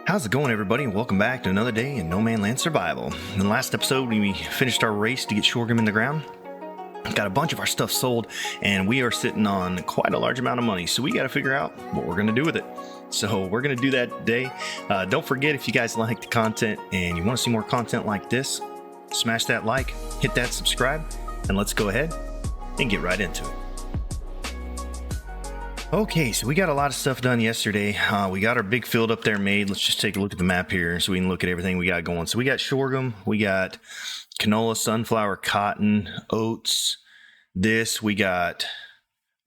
How's it going, everybody? Welcome back to another day in NoMansLand survival. In the last episode, we finished our race to get sorghum in the ground. Got a bunch of our stuff sold, and we are sitting on quite a large amount of money, so we got to figure out what we're going to do with it. So we're going to do that today. Don't forget, if you guys like the content and you want to see more content like this, smash that like, hit that subscribe, and let's go ahead and get right into it. Okay, so we got a lot of stuff done yesterday. We got our big field up there made. Let's just take a look at the map here so we can look at everything we got going. So we got sorghum, we got canola, sunflower, cotton, oats. We got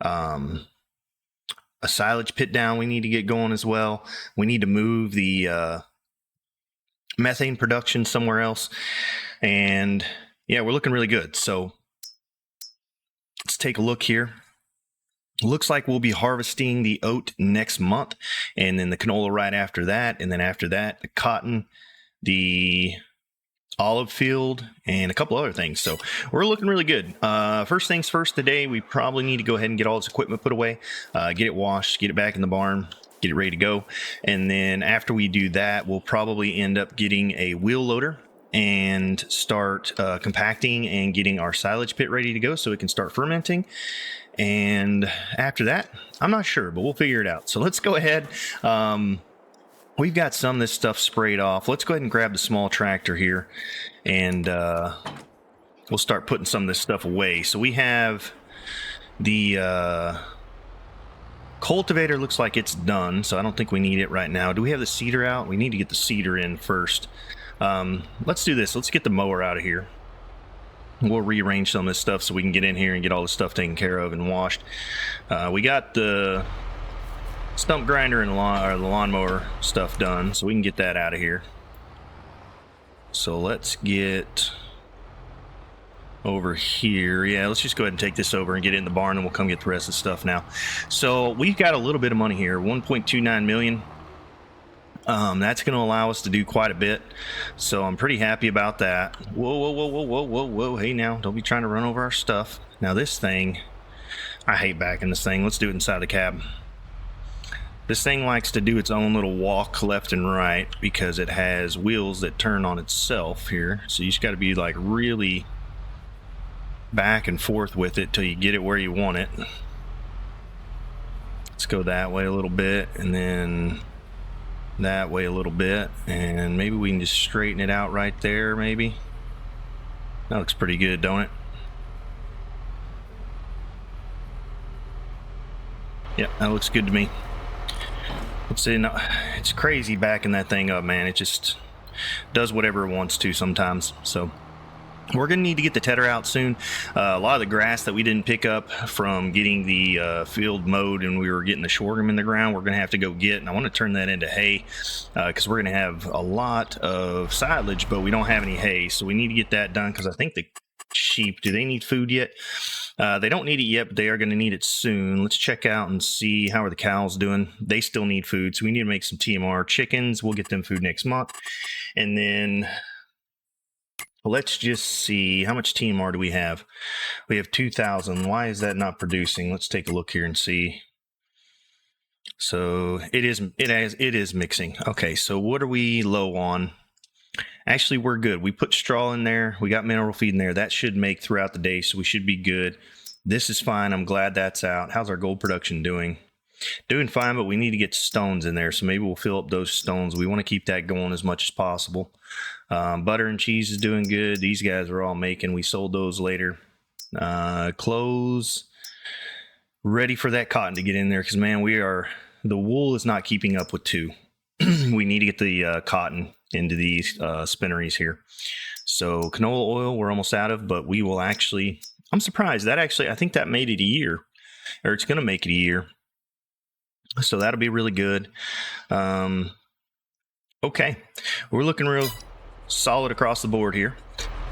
a silage pit down we need to get going as well. We need to move the methane production somewhere else. And yeah, we're looking really good. So let's take a look here. Looks like we'll be harvesting the oat next month, and then the canola right after that, and then after that, the cotton, the olive field, and a couple other things. So we're looking really good. First things first today, we probably need to go ahead and get all this equipment put away, get it washed, get it back in the barn, get it ready to go. And then after we do that, we'll probably end up getting a wheel loader and start compacting and getting our silage pit ready to go so it can start fermenting. And after that, I'm not sure, but we'll figure it out. So let's go ahead. We've got some of this stuff sprayed off. Let's go ahead and grab the small tractor here, and we'll start putting some of this stuff away. So we have the cultivator. Looks like it's done, so I don't think we need it right now. Do we have the seeder out? We need to get the seeder in first. Let's do this. Let's get the mower out of here. We'll rearrange some of this stuff so we can get in here and get all this stuff taken care of and washed. We got the stump grinder and the lawnmower stuff done, so we can get that out of here. So let's get over here. Yeah, let's just go ahead and take this over and get it in the barn, and we'll come get the rest of the stuff now. So we've got a little bit of money here, 1.29 million. That's going to allow us to do quite a bit, so I'm pretty happy about that. Whoa, hey now, don't be trying to run over our stuff. Now this thing, I hate backing this thing. Let's do it inside the cab. This thing likes to do its own little walk left and right because it has wheels that turn on itself here, so you just got to be like really back and forth with it till you get it where you want it. Let's go that way a little bit, and then that way a little bit, and maybe we can just straighten it out right there. Maybe that looks pretty good, don't it? Yep, that looks good to me. Let's see. No, it's crazy backing that thing up, man. It just does whatever it wants to sometimes. So we're going to need to get the tedder out soon. A lot of the grass that we didn't pick up from getting the field mowed and we were getting the sorghum in the ground, we're going to have to go get. And I want to turn that into hay because we're going to have a lot of silage, but we don't have any hay. So we need to get that done because I think the sheep, do they need food yet? They don't need it yet, but they are going to need it soon. Let's check out and see how are the cows doing. They still need food, so we need to make some TMR. Chickens, we'll get them food next month. And then let's just see, how much TMR do we have? We have 2,000. Why is that not producing? Let's take a look here and see. So it is mixing. Okay, so what are we low on? Actually, we're good. We put straw in there. We got mineral feed in there. That should make throughout the day, so we should be good. This is fine. I'm glad that's out. How's our gold production doing? Doing fine, but we need to get stones in there, so maybe we'll fill up those stones. We want to keep that going as much as possible. Butter and cheese is doing good. These guys are all making. We sold those later. Clothes, ready for that cotton to get in there because, man, the wool is not keeping up with two. We need to get the cotton into these spinneries here. So canola oil we're almost out of, but we will actually, I'm surprised that actually, I think that made it a year, or it's going to make it a year. So that'll be really good. Okay, we're looking real solid across the board here.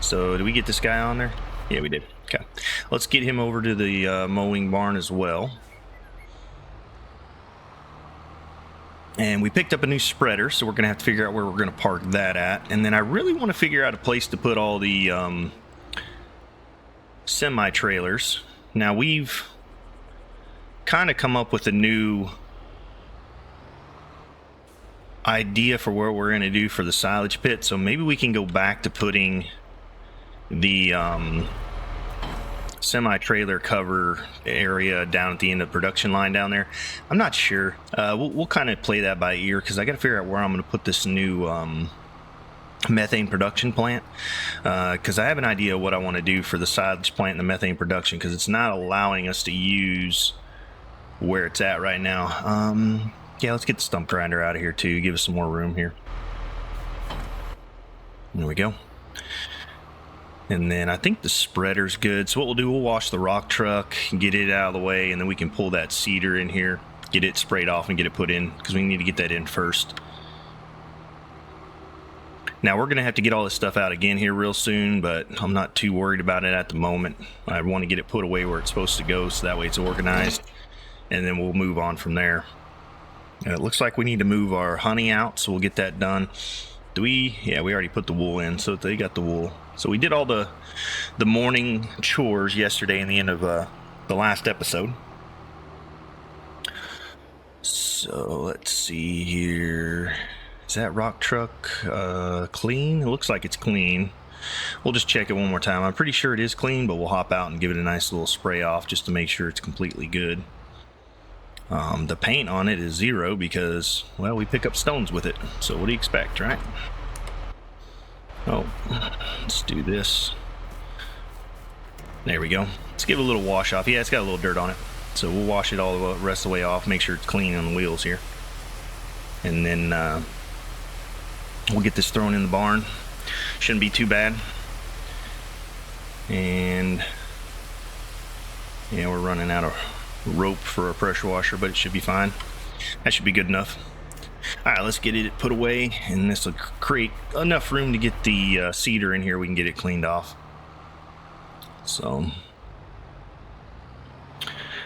So did we get this guy on there? Yeah, we did. Okay, let's get him over to the mowing barn as well. And we picked up a new spreader, so we're going to have to figure out where we're going to park that at. And then I really want to figure out a place to put all the semi-trailers. Now, we've kind of come up with a new idea for what we're going to do for the silage pit, so maybe we can go back to putting the semi-trailer cover area down at the end of the production line down there. I'm not sure. We'll kind of play that by ear, because I got to figure out where I'm going to put this new methane production plant, because I have an idea of what I want to do for the silage plant and the methane production, because it's not allowing us to use where it's at right now. Yeah, let's get the stump grinder out of here too, give us some more room here. There we go. And then I think the spreader's good, so what we'll do, we'll wash the rock truck, get it out of the way, and then we can pull that seeder in here, get it sprayed off and get it put in, because we need to get that in first. Now we're gonna have to get all this stuff out again here real soon, but I'm not too worried about it at the moment. I want to get it put away where it's supposed to go, so that way it's organized, and then we'll move on from there. And it looks like we need to move our honey out, so we'll get that done. Do we? Yeah, we already put the wool in, so they got the wool. So we did all the morning chores yesterday in the end of the last episode. So let's see here. Is that rock truck clean? It looks like it's clean. We'll just check it one more time. I'm pretty sure it is clean, but we'll hop out and give it a nice little spray off just to make sure it's completely good. The paint on it is 0 because, well, we pick up stones with it. So what do you expect, right? Oh, let's do this. There we go. Let's give it a little wash off. Yeah, it's got a little dirt on it. So we'll wash it all the rest of the way off, make sure it's clean on the wheels here. And then we'll get this thrown in the barn. Shouldn't be too bad. And yeah, we're running out of rope for a pressure washer, but it should be fine. That should be good enough. All right, let's get it put away, and this will create enough room to get the cedar in here. We can get it cleaned off. So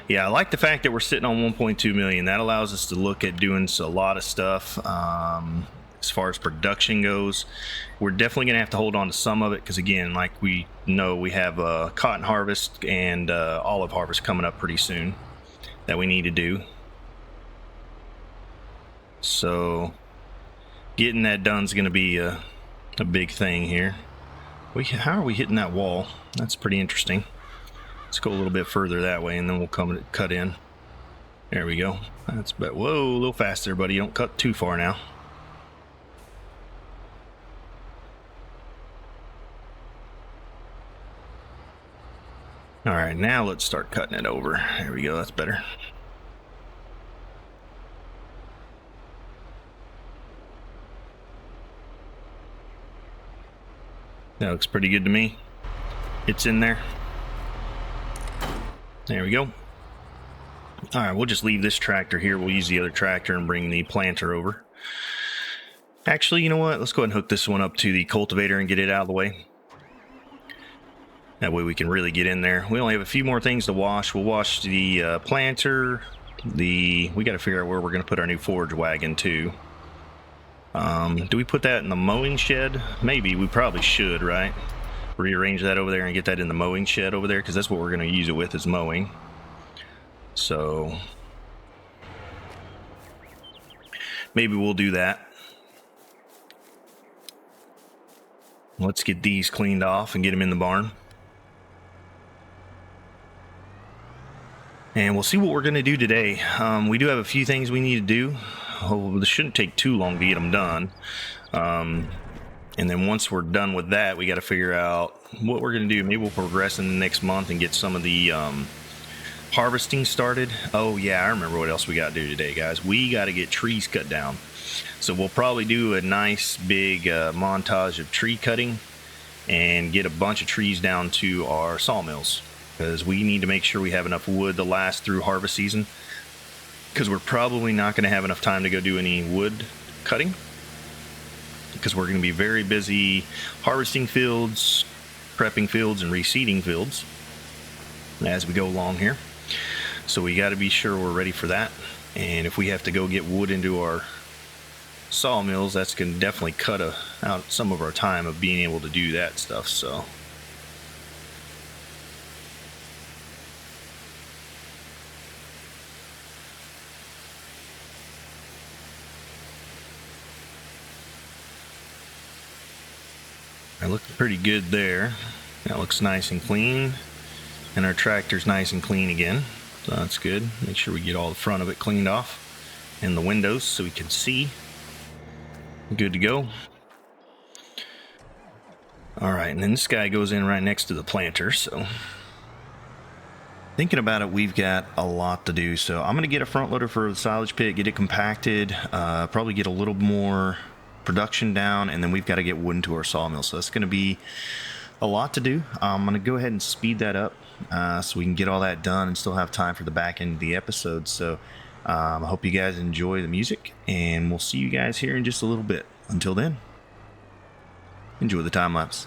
yeah, I like the fact that we're sitting on 1.2 million. That allows us to look at doing a lot of stuff. As far as production goes, we're definitely gonna have to hold on to some of it, because again, like we know, we have cotton harvest and olive harvest coming up pretty soon that we need to do. So getting that done is going to be a big thing here. How are we hitting that wall? That's pretty interesting. Let's go a little bit further that way, and then we'll come and cut in. There we go. That's about, whoa, a little faster, buddy. Don't cut too far now. All right, now let's start cutting it over. There we go. That's better. That looks pretty good to me. It's in there. There we go. All right, we'll just leave this tractor here. We'll use the other tractor and bring the planter over. Actually, you know what? Let's go ahead and hook this one up to the cultivator and get it out of the way. That way we can really get in there. We only have a few more things to wash. We'll wash the planter. We got to figure out where we're going to put our new forage wagon too. Do we put that in the mowing shed? Maybe. We probably should, right? Rearrange that over there and get that in the mowing shed over there, because that's what we're going to use it with, is mowing. So maybe we'll do that. Let's get these cleaned off and get them in the barn. And we'll see what we're going to do today. We do have a few things we need to do. Oh, this shouldn't take too long to get them done. And then once we're done with that, we got to figure out what we're going to do. Maybe we'll progress in the next month and get some of the harvesting started. Oh yeah, I remember what else we got to do today, guys. We got to get trees cut down. So we'll probably do a nice big montage of tree cutting and get a bunch of trees down to our sawmills, because we need to make sure we have enough wood to last through harvest season, because we're probably not going to have enough time to go do any wood cutting, because we're going to be very busy harvesting fields, prepping fields, and reseeding fields as we go along here. So we got to be sure we're ready for that. And if we have to go get wood into our sawmills, that's going to definitely cut out some of our time of being able to do that stuff. So I look pretty good there. That looks nice and clean. And our tractor's nice and clean again. So that's good. Make sure we get all the front of it cleaned off and the windows so we can see. Good to go. Alright, and then this guy goes in right next to the planter, so thinking about it, we've got a lot to do. So I'm going to get a front loader for the silage pit, get it compacted, probably get a little more production down, and then we've got to get wood into our sawmill. So that's going to be a lot to do. I'm going to go ahead and speed that up so we can get all that done and still have time for the back end of the episode. So I hope you guys enjoy the music, and we'll see you guys here in just a little bit. Until then, enjoy the time lapse.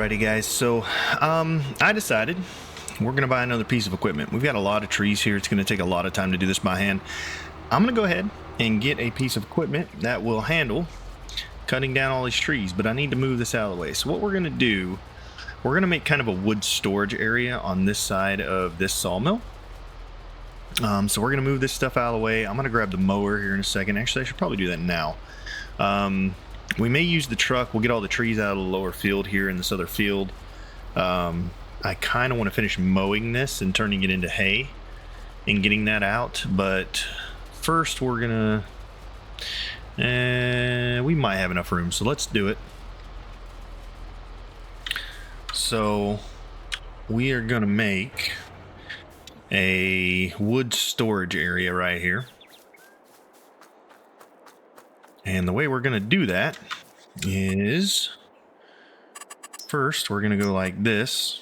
Alrighty guys, so I decided we're gonna buy another piece of equipment. We've got a lot of trees here. It's gonna take a lot of time to do this by hand. I'm gonna go ahead and get a piece of equipment that will handle cutting down all these trees, but I need to move this out of the way. So what we're gonna do, we're gonna make kind of a wood storage area on this side of this sawmill. So we're gonna move this stuff out of the way. I'm gonna grab the mower here in a second. Actually, I should probably do that now. We may use the truck. We'll get all the trees out of the lower field here in this other field. I kind of want to finish mowing this and turning it into hay and getting that out, but first we're gonna we might have enough room, so let's do it. So we are gonna make a wood storage area right here, and the way we're gonna do that is first we're gonna go like this.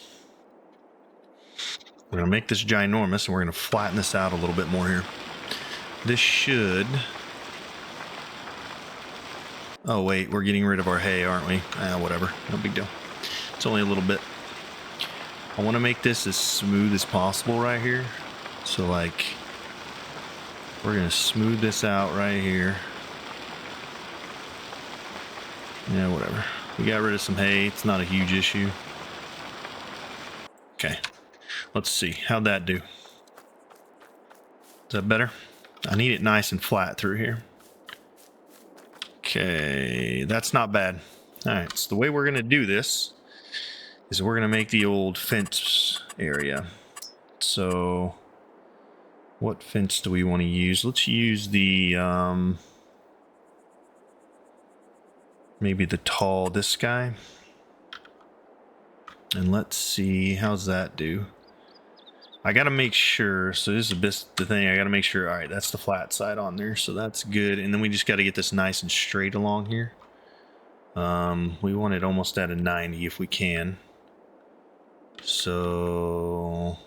We're gonna make this ginormous, and we're gonna flatten this out a little bit more here. This should, oh wait, we're getting rid of our hay, aren't we? Whatever, no big deal. It's only a little bit. I want to make this as smooth as possible right here. So like, we're gonna smooth this out right here. Yeah, whatever. We got rid of some hay. It's not a huge issue. Okay, let's see. How'd that do? Is that better? I need it nice and flat through here. Okay, that's not bad. All right, so the way we're gonna do this is we're gonna make the old fence area. So what fence do we want to use? Let's use the maybe the tall, this guy. And let's see, how's that do? I gotta make sure, so this is the thing, I gotta make sure, all right, that's the flat side on there, so that's good. And then we just gotta get this nice and straight along here. We want it almost at a 90 if we can. So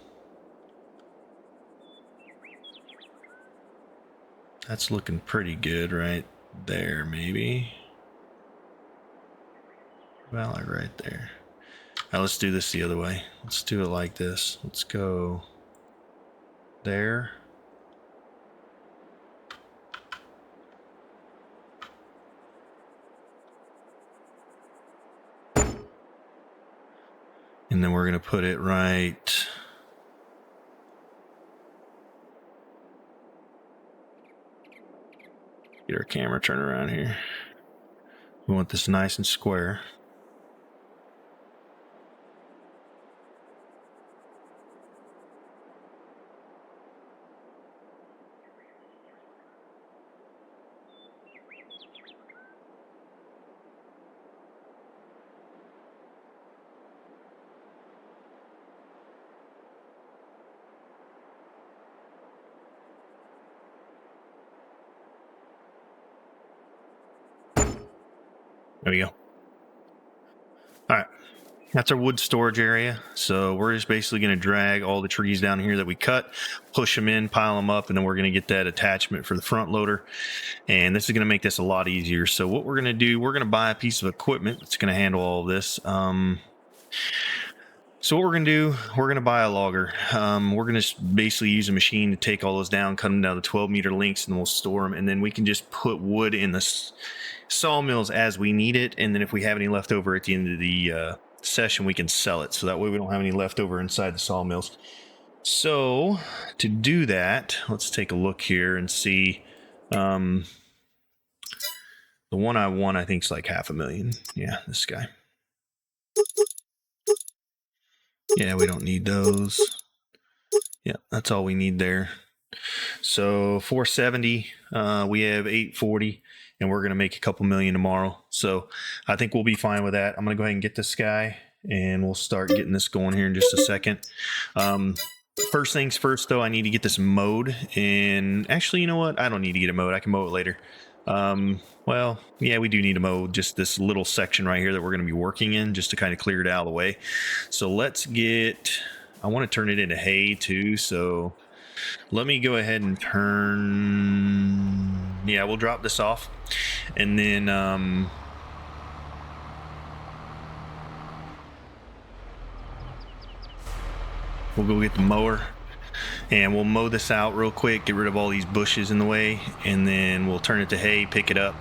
that's looking pretty good right there, maybe. Well, like right there. Now let's do this the other way. Let's do it like this. Let's go there. And then we're going to put it right. Get our camera turned around here. We want this nice and square. There we go. All right, that's our wood storage area. So we're just basically going to drag all the trees down here that we cut, push them in, pile them up, and then we're going to get that attachment for the front loader. And this is going to make this a lot easier. So what we're going to do, we're going to buy a piece of equipment that's going to handle all of this. So what we're going to do, we're going to buy a logger. We're going to basically use a machine to take all those down, cut them down to 12-meter lengths, and we'll store them. And then we can just put wood in the sawmills as we need it. And then if we have any left over at the end of the session, we can sell it. So that way we don't have any left over inside the sawmills. So to do that, let's take a look here and see. The one I want, I think, is like $500,000. Yeah, this guy. Yeah, we don't need those. Yeah, that's all we need there. So 470, we have 840, and we're going to make a couple million tomorrow. So I think we'll be fine with that. I'm going to go ahead and get this guy, and we'll start getting this going here in just a second. First things first, though, I need to get this mowed. And actually, you know what? I don't need to get it mowed. I can mow it later. Well, yeah, we do need to mow just this little section right here that we're going to be working in, just to kind of clear it out of the way. So let's get, I want to turn it into hay too. So let me go ahead and turn, yeah, we'll drop this off. And then we'll go get the mower and we'll mow this out real quick, get rid of all these bushes in the way, and then we'll turn it to hay, pick it up,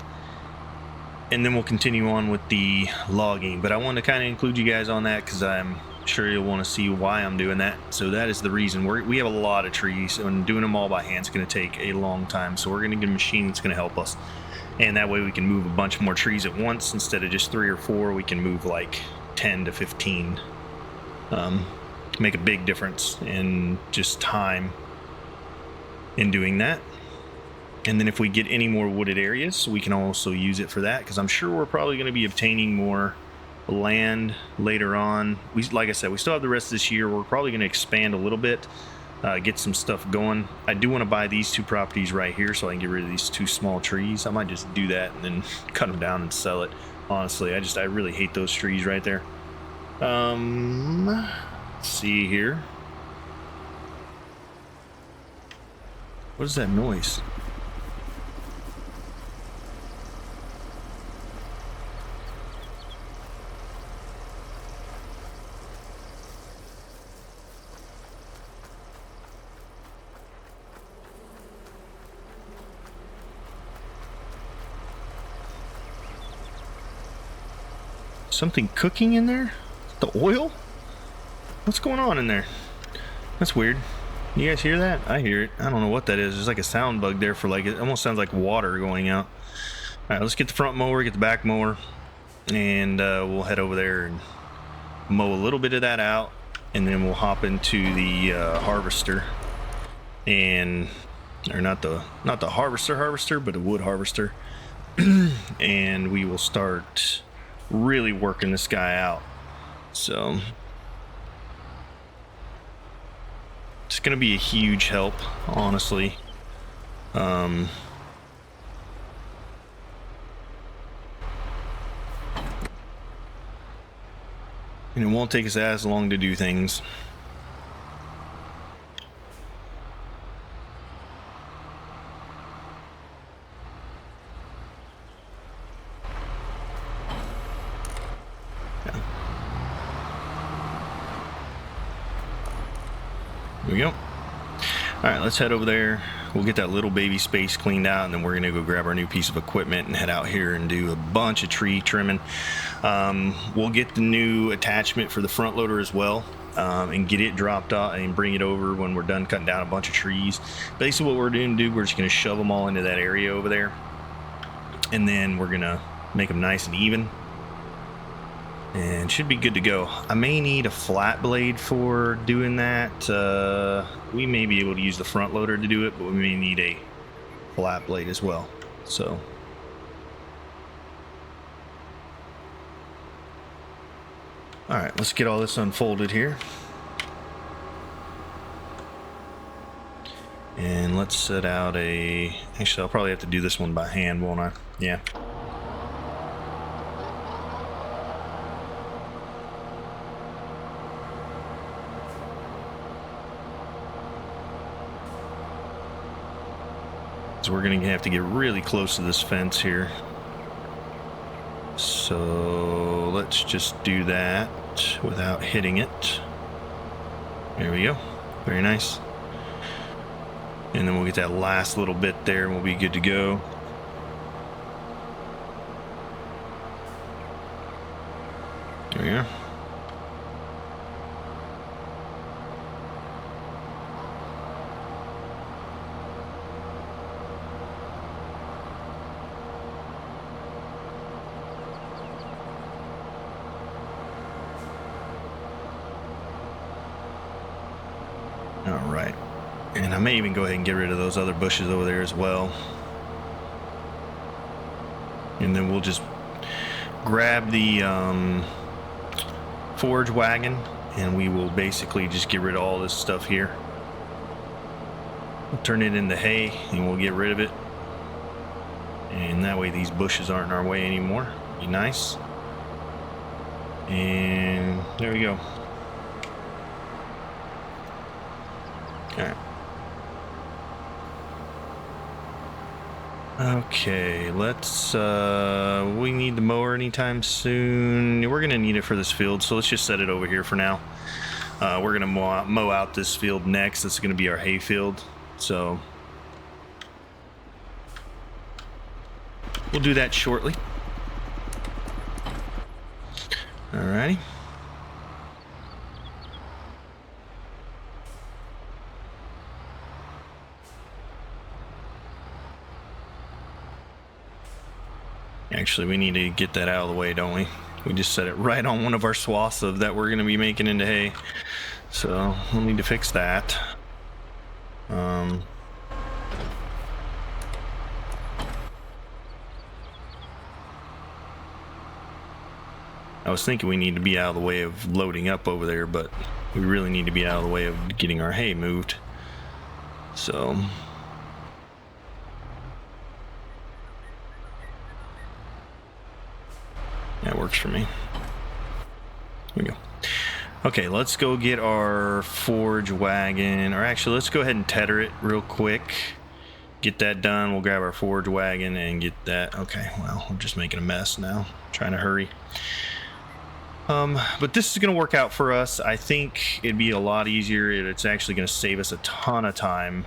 and then we'll continue on with the logging. But I want to kind of include you guys on that because I'm sure you'll want to see why I'm doing that. So that is the reason. We have a lot of trees, and doing them all by hand is going to take a long time. So we're going to get a machine that's going to help us, and that way we can move a bunch more trees at once. Instead of just 3 or 4, we can move like 10 to 15. Make a big difference in just time in doing that. And then if we get any more wooded areas, we can also use it for that, because I'm sure we're probably going to be obtaining more land later on. Like I said, we still have the rest of this year. We're probably going to expand a little bit, get some stuff going. I do want to buy these 2 properties right here so I can get rid of these 2 small trees. I might just do that and then cut them down and sell it. Honestly, I really hate those trees right there. Let's see here. What is that noise? Something cooking in there? The oil? What's going on in there? That's weird. You guys hear that? I hear it. I don't know what that is. There's like a sound bug there for like, it almost sounds like water going out. All right, let's get the front mower, get the back mower, and we'll head over there and mow a little bit of that out, and then we'll hop into the harvester, and or not the harvester, but a wood harvester, and we will start really working this guy out. So it's gonna be a huge help, honestly. And it won't take us as long to do things. Here we go. All right, let's head over there. We'll get that little baby space cleaned out, and then we're gonna go grab our new piece of equipment and head out here and do a bunch of tree trimming. We'll get the new attachment for the front loader as well, and get it dropped off and bring it over when we're done cutting down a bunch of trees. Basically what we're going to do, we're just gonna shove them all into that area over there, and then we're gonna make them nice and even, and should be good to go. I may need a flat blade for doing that. We may be able to use the front loader to do it, but we may need a flat blade as well. So all right, let's get all this unfolded here, and let's set out a, actually I'll probably have to do this one by hand, won't I? Yeah. So we're gonna have to get really close to this fence here. So let's just do that without hitting it. There we go. Very nice. And then we'll get that last little bit there and we'll be good to go. There we go. All right, and I may even go ahead and get rid of those other bushes over there as well, and then we'll just grab the forage wagon and we will basically just get rid of all this stuff here. We'll turn it into hay and we'll get rid of it, and that way these bushes aren't in our way anymore. Be nice. And there we go. Alright. Okay, let's we need the mower anytime soon. We're gonna need it for this field, so let's just set it over here for now. We're gonna mow out this field next. This is gonna be our hay field, so we'll do that shortly. Alrighty. Actually, we need to get that out of the way, don't we? We just set it right on one of our swaths of that we're going to be making into hay. So we'll need to fix that. I was thinking we need to be out of the way of loading up over there, but we really need to be out of the way of getting our hay moved. So that works for me. Here we go. Okay, let's go get our forge wagon, or actually let's go ahead and tether it real quick. Get that done. We'll grab our forge wagon and get that. Okay, well, I'm just making a mess now, trying to hurry. But this is going to work out for us. I think it'd be a lot easier. It's actually going to save us a ton of time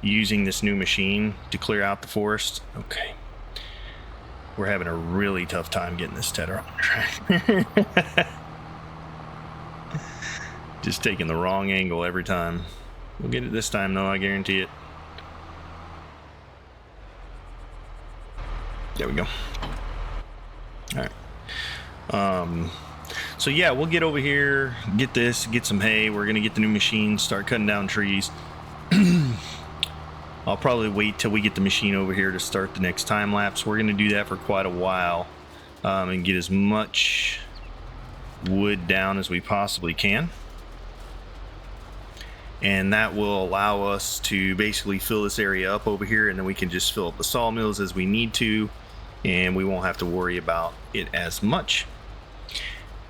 using this new machine to clear out the forest. Okay. We're having a really tough time getting this tether on track. Just taking the wrong angle every time. We'll get it this time though, I guarantee it. There we go. Alright. So yeah, we'll get over here, get this, get some hay. We're gonna get the new machine, start cutting down trees. I'll probably wait till we get the machine over here to start the next time lapse. We're going to do that for quite a while and get as much wood down as we possibly can. And that will allow us to basically fill this area up over here, and then we can just fill up the sawmills as we need to, and we won't have to worry about it as much.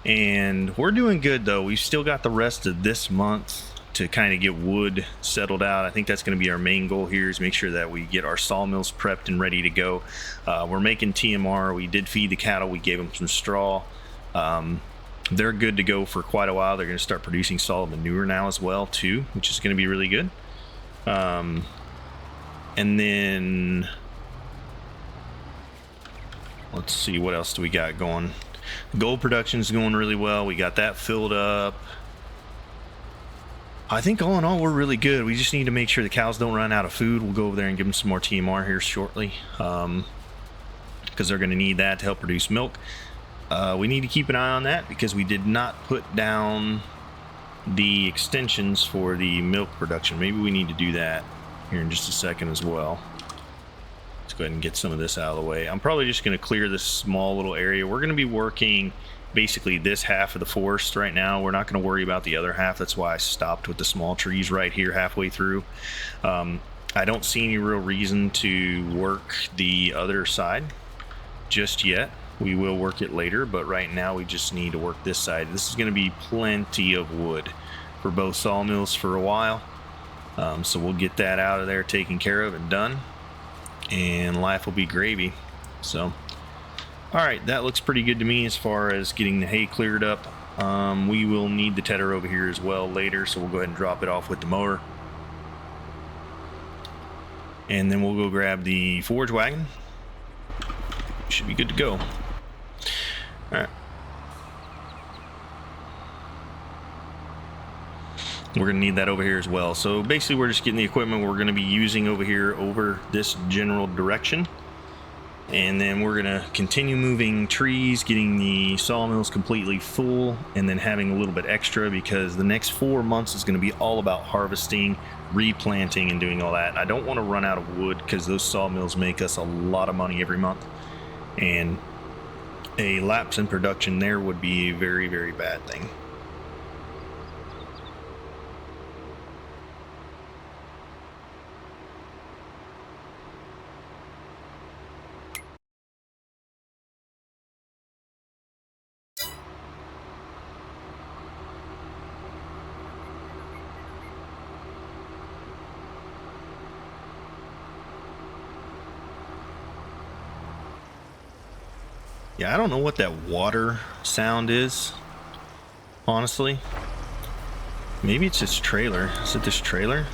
And we're doing good though. We've still got the rest of this month to kind of get wood settled out. I think that's going to be our main goal here, is make sure that we get our sawmills prepped and ready to go. We're making TMR. We did feed the cattle. We gave them some straw. They're good to go for quite a while. They're going to start producing solid manure now as well too, which is going to be really good. And then let's see, what else do we got going? Gold production is going really well. We got that filled up. I think all in all we're really good. We just need to make sure the cows don't run out of food. We'll go over there and give them some more TMR here shortly, because they're going to need that to help produce milk. We need to keep an eye on that because we did not put down the extensions for the milk production. Maybe we need to do that here in just a second as well. Let's go ahead and get some of this out of the way. I'm probably just going to clear this small little area. We're going to be working basically this half of the forest right now. We're not going to worry about the other half. That's why I stopped with the small trees right here halfway through. I don't see any real reason to work the other side just yet. We will work it later, but right now we just need to work this side. This is going to be plenty of wood for both sawmills for a while. So we'll get that out of there taken care of and done, and life will be gravy. So alright, that looks pretty good to me as far as getting the hay cleared up. We will need the tedder over here as well later, so we'll go ahead and drop it off with the mower. And then we'll go grab the forge wagon. Should be good to go. Alright. We're going to need that over here as well. So basically we're just getting the equipment we're going to be using over here over this general direction. And then we're going to continue moving trees, getting the sawmills completely full, and then having a little bit extra, because the next 4 months is going to be all about harvesting, replanting, and doing all that. I don't want to run out of wood because those sawmills make us a lot of money every month. And a lapse in production there would be a very, very bad thing. Yeah, I don't know what that water sound is, honestly. Maybe it's this trailer. Is it this trailer?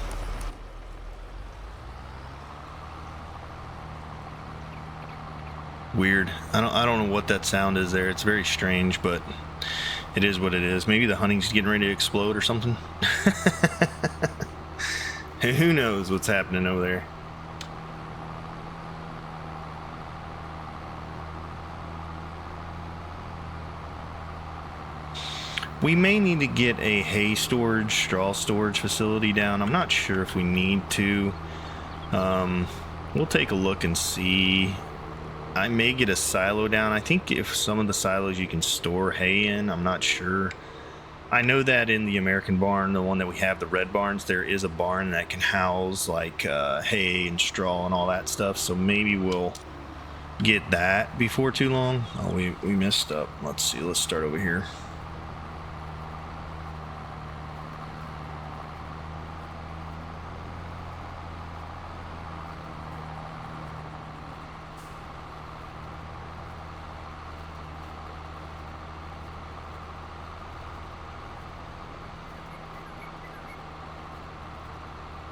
Weird. I don't know what that sound is there. It's very strange, but it is what it is. Maybe the hunting's getting ready to explode or something. Who knows what's happening over there? We may need to get a hay storage, straw storage facility down. I'm not sure if we need to. We'll take a look and see. I may get a silo down. I think if some of the silos you can store hay in, I'm not sure. I know that in the American barn, the one that we have, the red barns, there is a barn that can house like hay and straw and all that stuff. So maybe we'll get that before too long. Oh, we messed up. Let's see. Let's start over here.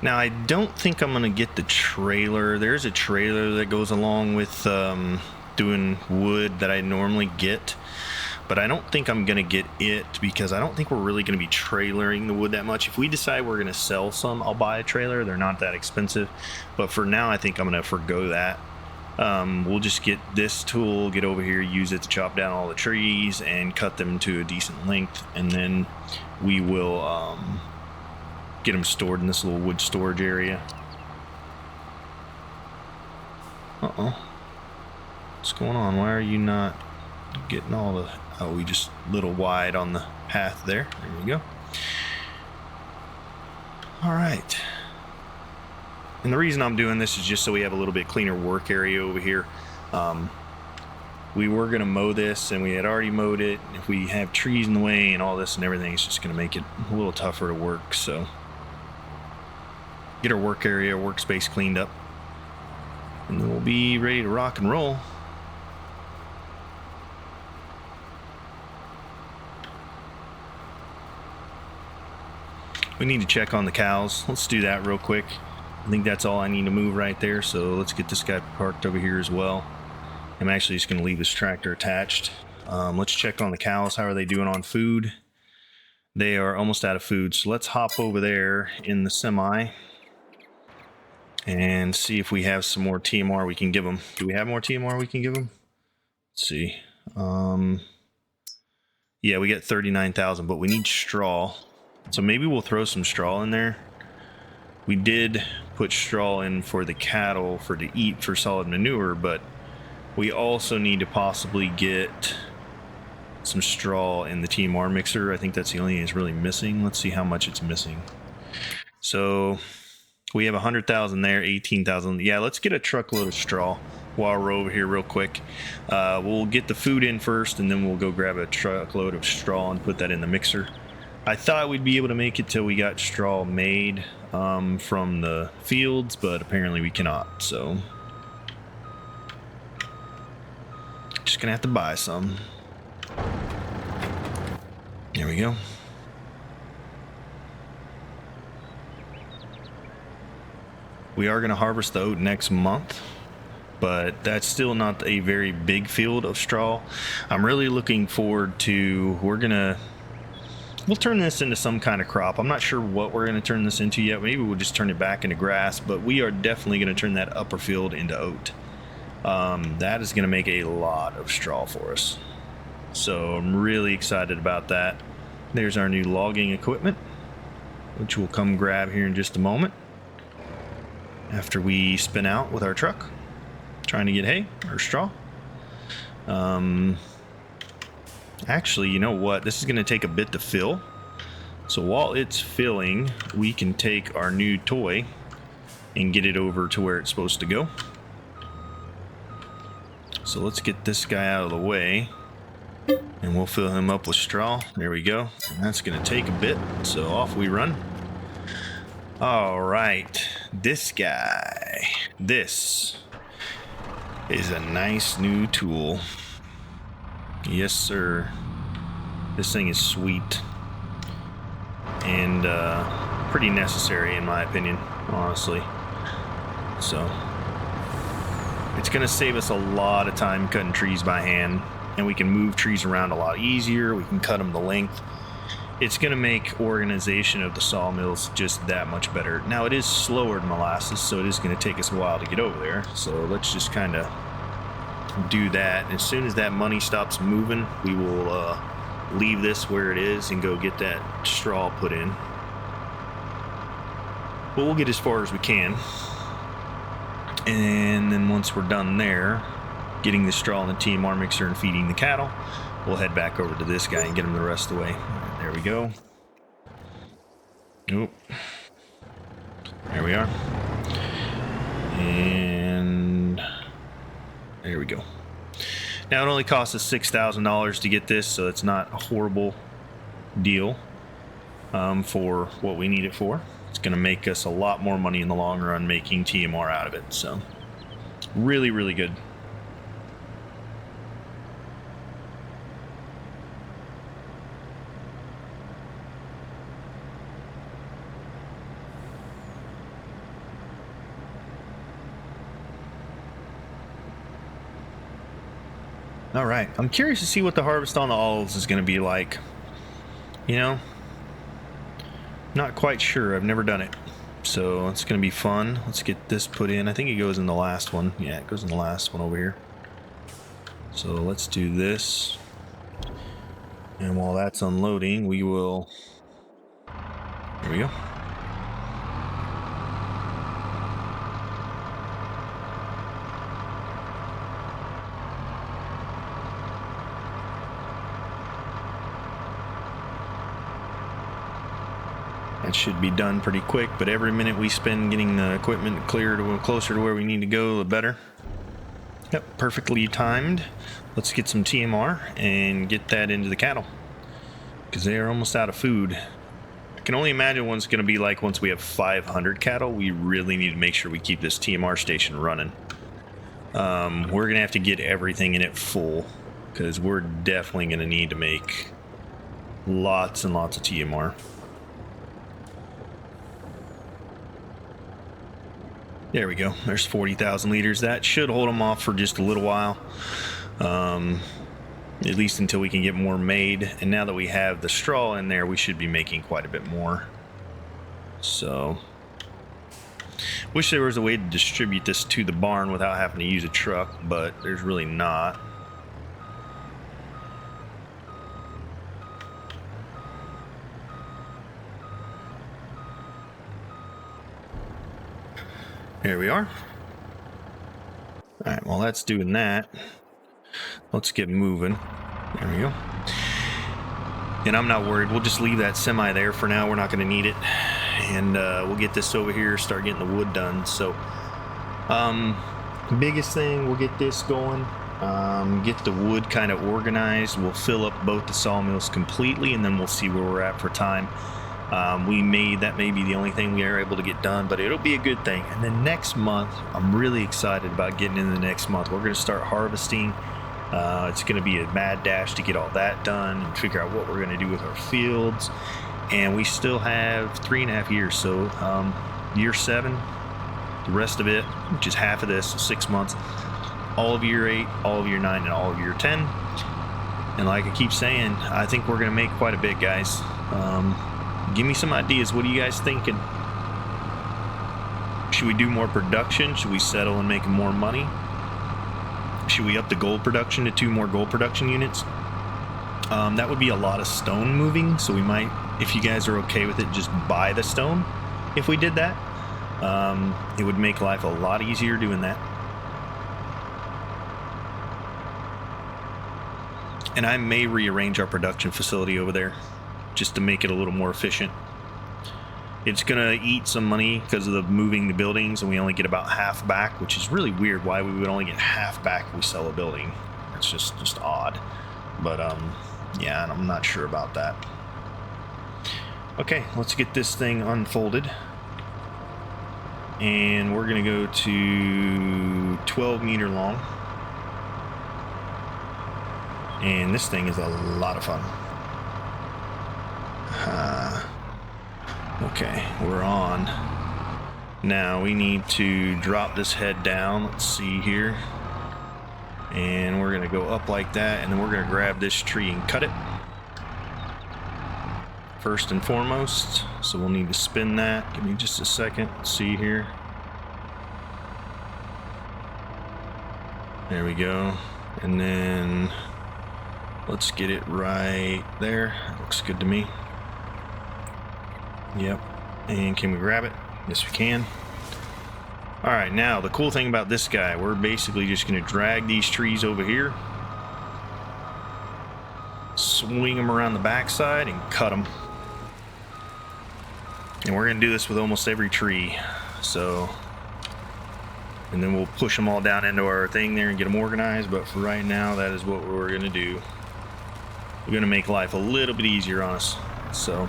Now, I don't think I'm going to get the trailer. There's a trailer that goes along with doing wood that I normally get, but I don't think I'm going to get it because I don't think we're really going to be trailering the wood that much. If we decide we're going to sell some, I'll buy a trailer. They're not that expensive, but for now, I think I'm going to forgo that. We'll just get this tool, get over here, use it to chop down all the trees and cut them to a decent length, and then we will get them stored in this little wood storage area. Uh-oh. What's going on? Why are you not getting all the... Oh, we just a little wide on the path there. There we go. All right. And the reason I'm doing this is just so we have a little bit cleaner work area over here. We were going to mow this, and we had already mowed it. If we have trees in the way and all this and everything, it's just going to make it a little tougher to work, so... Get our work area, workspace cleaned up, and then we'll be ready to rock and roll. We need to check on the cows. Let's do that real quick. I think that's all I need to move right there, so let's get this guy parked over here as well. I'm actually just going to leave this tractor attached. Let's check on the cows. How are they doing on food? They are almost out of food, so let's hop over there in the semi and see if we have some more TMR we can give them. Do we have more TMR we can give them? Let's see. Yeah, we got 39,000, but we need straw. So maybe we'll throw some straw in there. We did put straw in for the cattle to eat for solid manure, but we also need to possibly get some straw in the TMR mixer. I think that's the only thing that's really missing. Let's see how much it's missing. So we have 100,000 there, 18,000. Yeah, let's get a truckload of straw while we're over here real quick. We'll get the food in first, and then we'll go grab a truckload of straw and put that in the mixer. I thought we'd be able to make it till we got straw made from the fields, but apparently we cannot. So just gonna have to buy some. There we go. We are going to harvest the oat next month, but that's still not a very big field of straw. I'm really looking forward to, we'll turn this into some kind of crop. I'm not sure what we're going to turn this into yet. Maybe we'll just turn it back into grass, but we are definitely going to turn that upper field into oat. That is going to make a lot of straw for us. So I'm really excited about that. There's our new logging equipment, which we'll come grab here in just a moment after we spin out with our truck trying to get hay or straw. Actually, you know what? This is going to take a bit to fill. So while it's filling, we can take our new toy and get it over to where it's supposed to go. So let's get this guy out of the way, and we'll fill him up with straw. There we go. And that's going to take a bit, so off we run. All right, this guy. This is a nice new tool. Yes, sir. This thing is sweet. and pretty necessary in my opinion, honestly. So it's going to save us a lot of time cutting trees by hand, and we can move trees around a lot easier. We can cut them the length. It's going to make organization of the sawmills just that much better. Now, it is slower than molasses, so it is going to take us a while to get over there. So let's just kind of do that. As soon as that money stops moving, we will leave this where it is and go get that straw put in. But we'll get as far as we can. And then once we're done there, getting the straw in the TMR mixer and feeding the cattle, we'll head back over to this guy and get him the rest of the way. There we go. Oop. There we are. And there we go. Now it only costs us $6,000 to get this, so it's not a horrible deal for what we need it for. It's going to make us a lot more money in the long run making TMR out of it. So really, really good. All right, I'm curious to see what the harvest on the olives is going to be like. You know, not quite sure. I've never done it, so it's going to be fun. Let's get this put in. I think it goes in the last one. Yeah, it goes in the last one over here. So let's do this, and while that's unloading, we will. Here we go. That should be done pretty quick, but every minute we spend getting the equipment cleared or closer to where we need to go, the better. Yep, perfectly timed. Let's get some TMR and get that into the cattle, because they are almost out of food. I can only imagine what it's going to be like once we have 500 cattle. We really need to make sure we keep this TMR station running. We're going to have to get everything in it full, because we're definitely going to need to make lots and lots of TMR. There we go. There's 40,000 liters. That should hold them off for just a little while. At least until we can get more made. And now that we have the straw in there, we should be making quite a bit more. So, wish there was a way to distribute this to the barn without having to use a truck, but there's really not. There we are. All right, while that's doing that, let's get moving. There we go. And I'm not worried. We'll just leave that semi there for now. We're not going to need it. And we'll get this over here, start getting the wood done. So, biggest thing, we'll get this going. Get the wood kind of organized. We'll fill up both the sawmills completely, and then we'll see where we're at for time. That may be the only thing we are able to get done, but it'll be a good thing. And then next month, I'm really excited about getting into the next month. We're going to start harvesting. It's going to be a mad dash to get all that done and figure out what we're going to do with our fields. And we still have 3.5 years. So year 7, the rest of it, which is half of this, 6 months, all of year 8, all of year 9, and all of year 10. And like I keep saying, I think we're going to make quite a bit, guys. Give me some ideas. What are you guys thinking? Should we do more production? Should we settle and make more money? Should we up the gold production to 2 more gold production units? That would be a lot of stone moving, so we might, if you guys are okay with it, just buy the stone. If we did that, it would make life a lot easier doing that. And I may rearrange our production facility over there, just to make it a little more efficient. It's gonna eat some money because of the moving the buildings, and we only get about half back, which is really weird why we would only get half back if we sell a building. It's just odd. But yeah, I'm not sure about that. Okay, let's get this thing unfolded. And we're gonna go to 12 meter long. And this thing is a lot of fun. Okay, we're on. Now we need to drop this head down. Let's see here. And we're gonna go up like that, and then we're gonna grab this tree and cut it first and foremost. So we'll need to spin that. Give me just a second. Let's see here. There we go. And then let's get it right there. Looks good to me. Yep. And can we grab it? Yes, we can. All right, now the cool thing about this guy, we're basically just going to drag these trees over here, swing them around the backside, and cut them. And we're going to do this with almost every tree. So, and then we'll push them all down into our thing there and get them organized. But for right now, that is what we're going to do. We're going to make life a little bit easier on us. So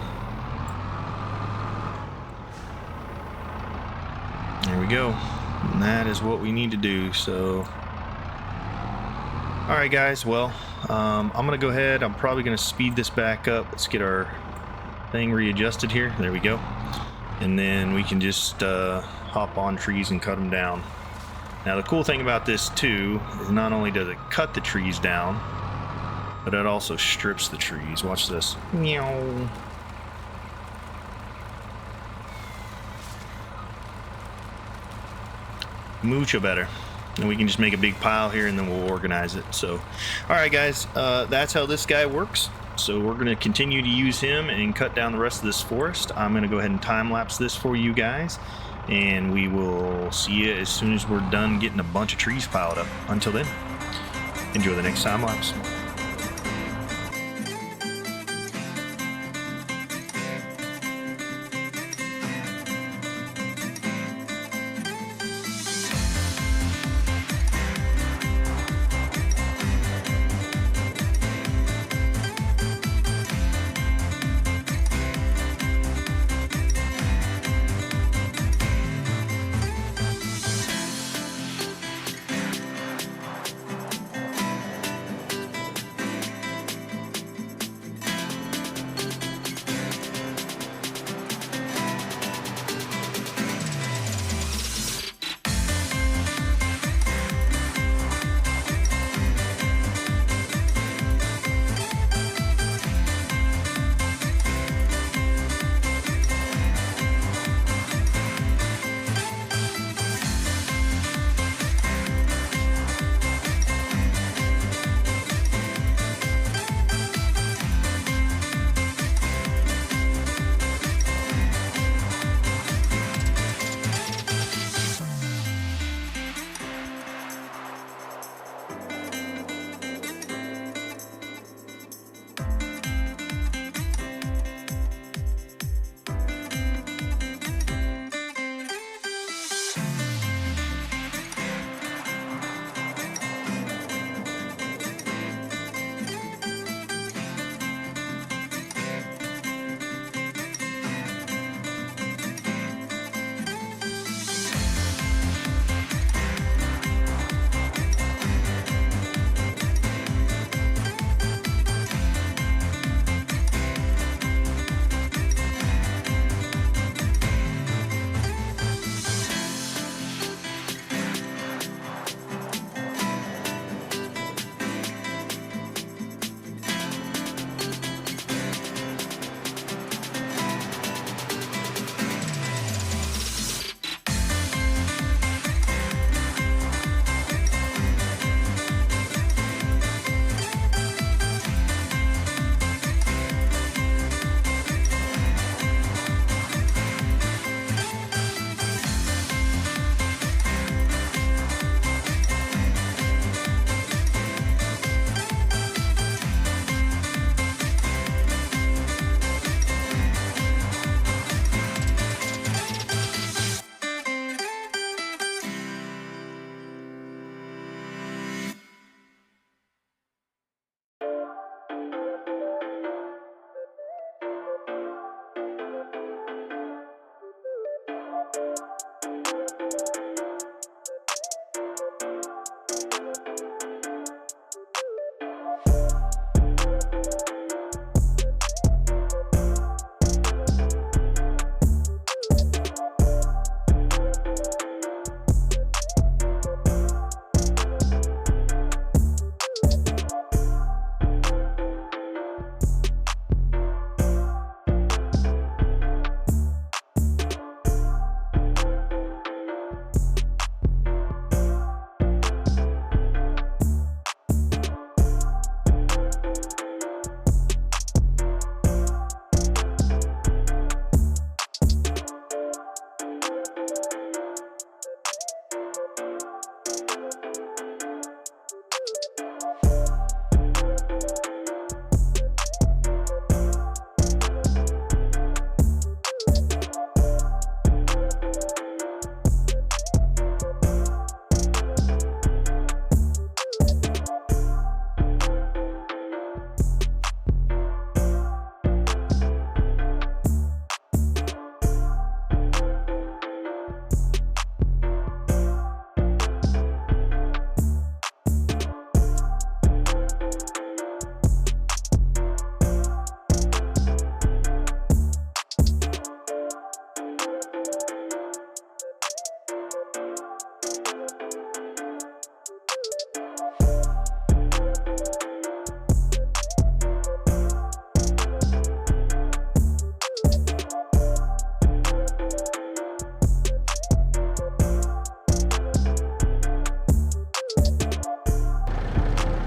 there we go. And that is what we need to do. So, all right, guys. Well, I'm going to go ahead. I'm probably going to speed this back up. Let's get our thing readjusted here. There we go. And then we can just hop on trees and cut them down. Now, the cool thing about this too is not only does it cut the trees down, but it also strips the trees. Watch this. Meow. Mucho better. And we can just make a big pile here and then we'll organize it. So, all right, guys, that's how this guy works. So we're going to continue to use him and cut down the rest of this forest. I'm going to go ahead and time lapse this for you guys, and we will see you as soon as we're done getting a bunch of trees piled up. Until then, enjoy the next time lapse.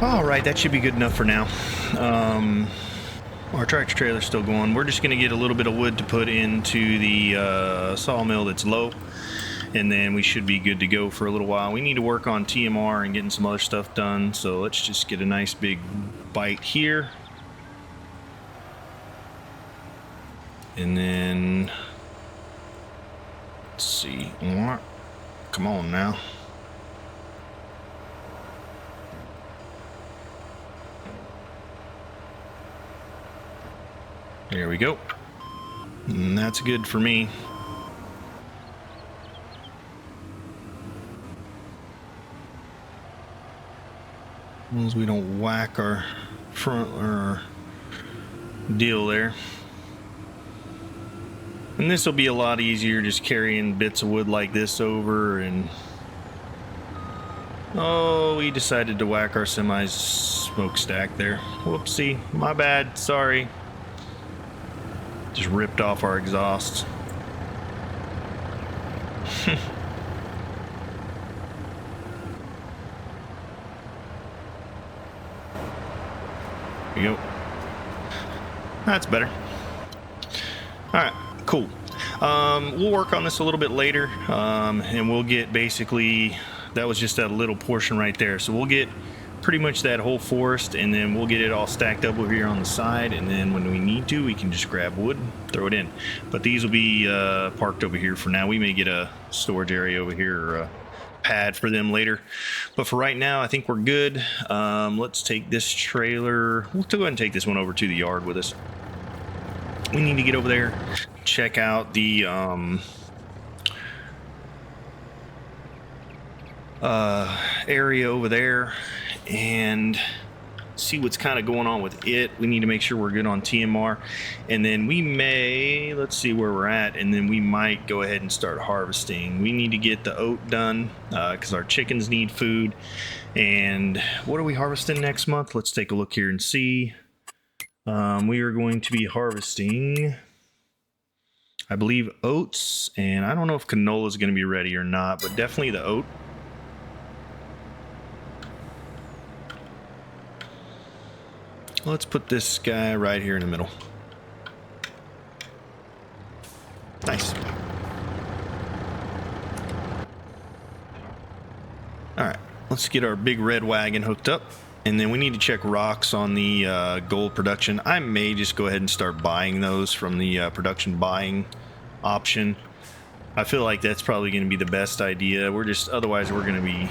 All right, that should be good enough for now. Our tractor trailer's still going. We're just going to get a little bit of wood to put into the sawmill that's low, and then we should be good to go for a little while. We need to work on TMR and getting some other stuff done, so let's just get a nice big bite here. And then, let's see. Come on now. There we go. And that's good for me. As long as we don't whack our front or deal there. And this will be a lot easier just carrying bits of wood like this over. And oh, we decided to whack our semi's smokestack there. Whoopsie, my bad, sorry. Just ripped off our exhaust. There we go. That's better. Alright, cool. We'll work on this a little bit later, and we'll get basically, that was just that little portion right there. So we'll get pretty much that whole forest, and then we'll get it all stacked up over here on the side, and then when we need to, we can just grab wood, throw it in. But these will be parked over here for now. We may get a storage area over here, or a pad for them later. But for right now, I think we're good. Let's take this trailer. We'll go ahead and take this one over to the yard with us. We need to get over there, check out the area over there and see what's kind of going on with it. We need to make sure we're good on TMR, and then we may, let's see where we're at, and then we might go ahead and start harvesting. We need to get the oat done because our chickens need food. And what are we harvesting next month? Let's take a look here and see. We are going to be harvesting, I believe, oats, and I don't know if canola is going to be ready or not, but definitely the oat. Let's put this guy right here in the middle. Nice. All right, let's get our big red wagon hooked up, and then we need to check rocks on the gold production. I may just go ahead and start buying those from the production buying option. I feel like that's probably going to be the best idea. Otherwise we're going to be,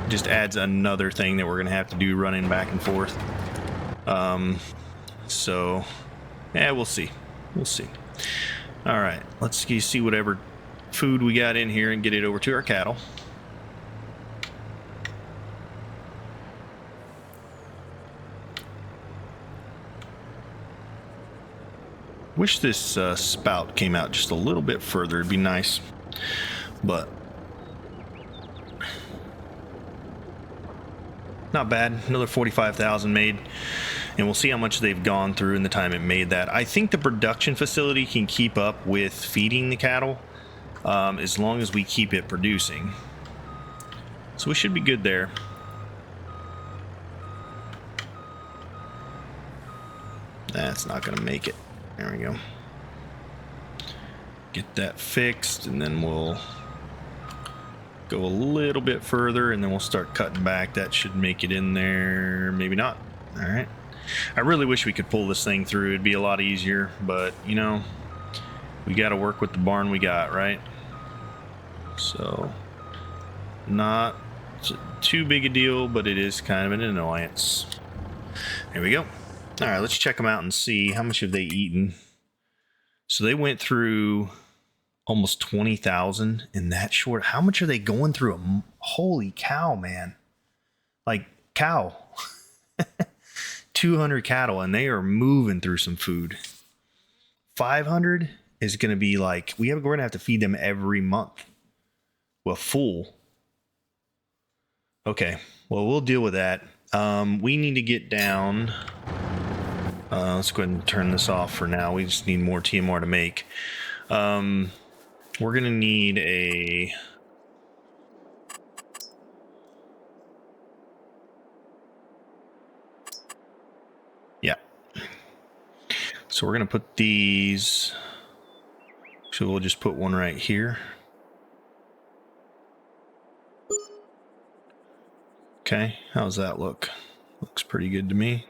just adds another thing that we're going to have to do running back and forth. So yeah, we'll see. All right, let's see whatever food we got in here and get it over to our cattle. Wish this spout came out just a little bit further. It'd be nice, but not bad. Another 45,000 made, and we'll see how much they've gone through in the time it made that. I think the production facility can keep up with feeding the cattle as long as we keep it producing. So we should be good there. That's not going to make it. There we go. Get that fixed, and then we'll go a little bit further, and then we'll start cutting back. That should make it in there. Maybe not. All right. I really wish we could pull this thing through. It'd be a lot easier, but you know, we got to work with the barn we got, right? So not too big a deal, but it is kind of an annoyance. There we go. All right, let's check them out and see how much have they eaten. So they went through almost 20,000 in that short. How much are they going through? Holy cow, man. Like cow. 200 cattle, and they are moving through some food. 500 is going to be like, we're going to have to feed them every month. Well, full. Okay, well, we'll deal with that. We need to get down. Let's go ahead and turn this off for now. We just need more TMR to make. We're going to need a... So we're going to put these. So we'll just put one right here. Okay, how's that look? Looks pretty good to me.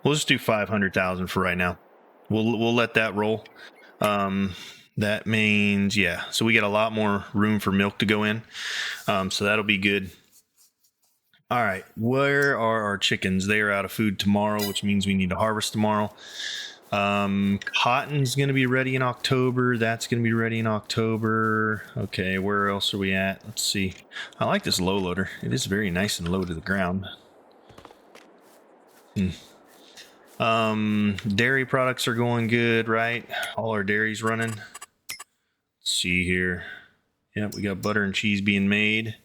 We'll just do 500,000 for right now. We'll let that roll. That means, yeah, so we got a lot more room for milk to go in. So that'll be good. All right, where are our chickens? They are out of food tomorrow, which means we need to harvest tomorrow. Cotton's going to be ready in October. That's going to be ready in October. Okay, where else are we at? Let's see. I like this low loader. It is very nice and low to the ground. Dairy products are going good, right? All our dairy's running. Let's see here. Yep, we got butter and cheese being made.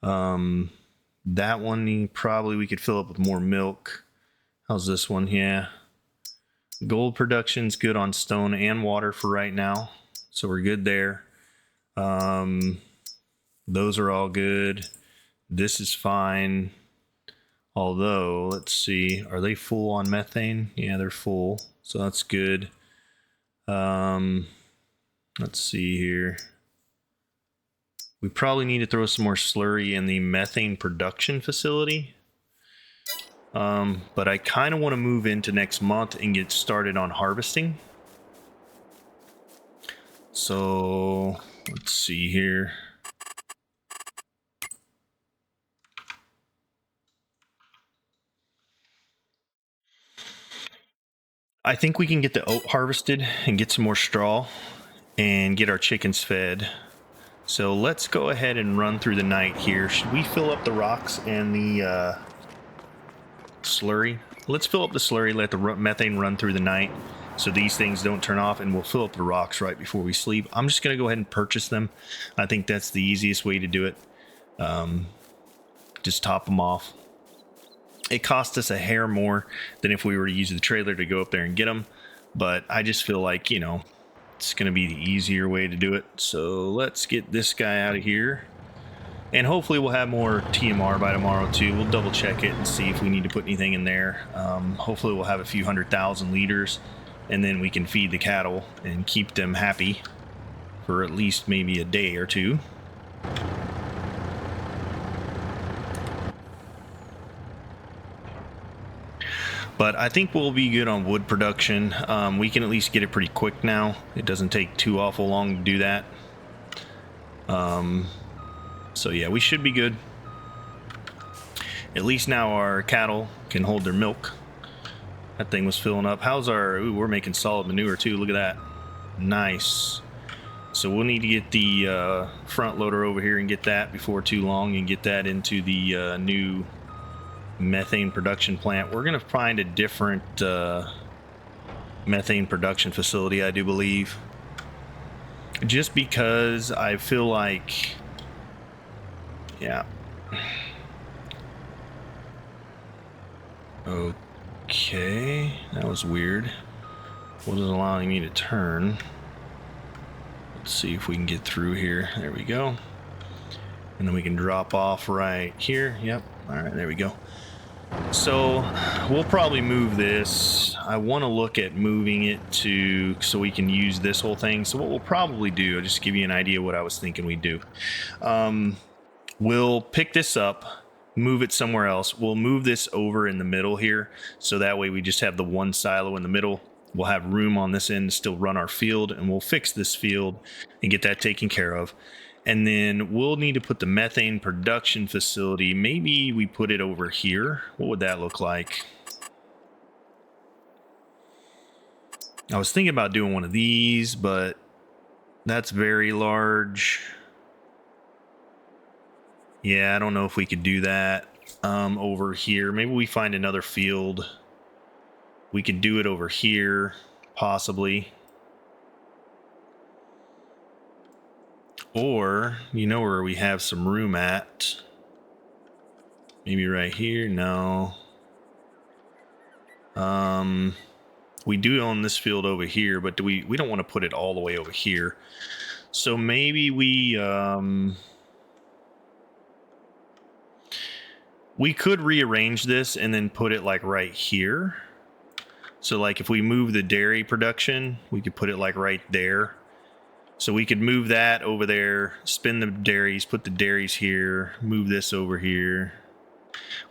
That one, probably we could fill up with more milk. How's this one? Yeah. Gold production's good on stone and water for right now. So we're good there. Those are all good. This is fine. Although, let's see, are they full on methane? Yeah, they're full. So that's good. Let's see here. We probably need to throw some more slurry in the methane production facility. But I kind of want to move into next month and get started on harvesting. So let's see here. I think we can get the oat harvested and get some more straw and get our chickens fed. So let's go ahead and run through the night here. Should we fill up the rocks and the slurry? Let's fill up the slurry, let the methane run through the night so these things don't turn off, and we'll fill up the rocks right before we sleep. I'm just going to go ahead and purchase them. I think that's the easiest way to do it. Just top them off. It cost us a hair more than if we were to use the trailer to go up there and get them, but I just feel like, you know, it's going to be the easier way to do it. So let's get this guy out of here. And hopefully we'll have more TMR by tomorrow too. We'll double check it and see if we need to put anything in there. Hopefully we'll have a few 100,000 liters, and then we can feed the cattle and keep them happy for at least maybe a day or two. But I think we'll be good on wood production. We can at least get it pretty quick now. It doesn't take too awful long to do that. So yeah, we should be good. At least now our cattle can hold their milk. That thing was filling up. How's our... Ooh, we're making solid manure too. Look at that. Nice. So we'll need to get the front loader over here and get that before too long and get that into the new methane production plant. We're going to find a different methane production facility, I do believe. Just because I feel like... Yeah. Okay. That was weird. Wasn't allowing me to turn. Let's see if we can get through here. There we go. And then we can drop off right here. Yep. All right, there we go. So we'll probably move this. I want to look at moving it to so we can use this whole thing. So what we'll probably do, I'll just give you an idea what I was thinking we'd do. We'll pick this up, move it somewhere else. We'll move this over in the middle here, so that way we just have the one silo in the middle. We'll have room on this end to still run our field, and we'll fix this field and get that taken care of. And then we'll need to put the methane production facility, maybe we put it over here. What would that look like? I was thinking about doing one of these, but that's very large. Yeah, I don't know if we could do that over here. Maybe we find another field. We could do it over here, possibly. Or, you know where we have some room at? Maybe right here? No. We do own this field over here, but we don't want to put it all the way over here. So maybe we We could rearrange this and then put it like right here. So like if we move the dairy production, we could put it like right there. So we could move that over there, spin the dairies, put the dairies here, move this over here.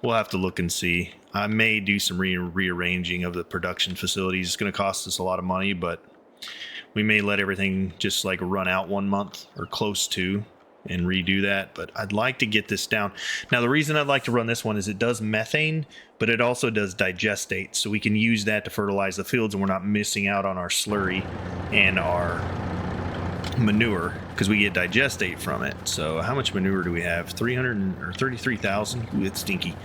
We'll have to look and see. I may do some rearranging of the production facilities. It's going to cost us a lot of money, but we may let everything just like run out 1 month or close to and redo that. But I'd like to get this down. Now, the reason I'd like to run this one is it does methane, but it also does digestate. So we can use that to fertilize the fields and we're not missing out on our slurry and our manure because we get digestate from it. So how much manure do we have? 300 or 33,000. Ooh, it's stinky.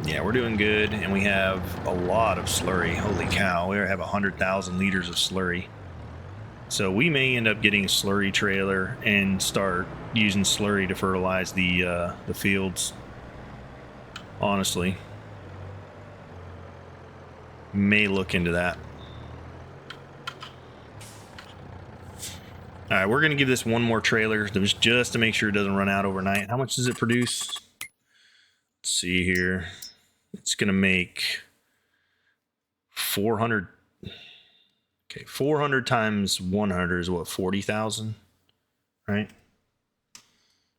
Yeah, we're doing good, and we have a lot of slurry. Holy cow, we have 100,000 liters of slurry. So we may end up getting a slurry trailer and start using slurry to fertilize the fields. Honestly, may look into that. All right, we're going to give this one more trailer just to make sure it doesn't run out overnight. How much does it produce? Let's see here. It's going to make 400. Okay, 400 times 100 is what, 40,000? Right?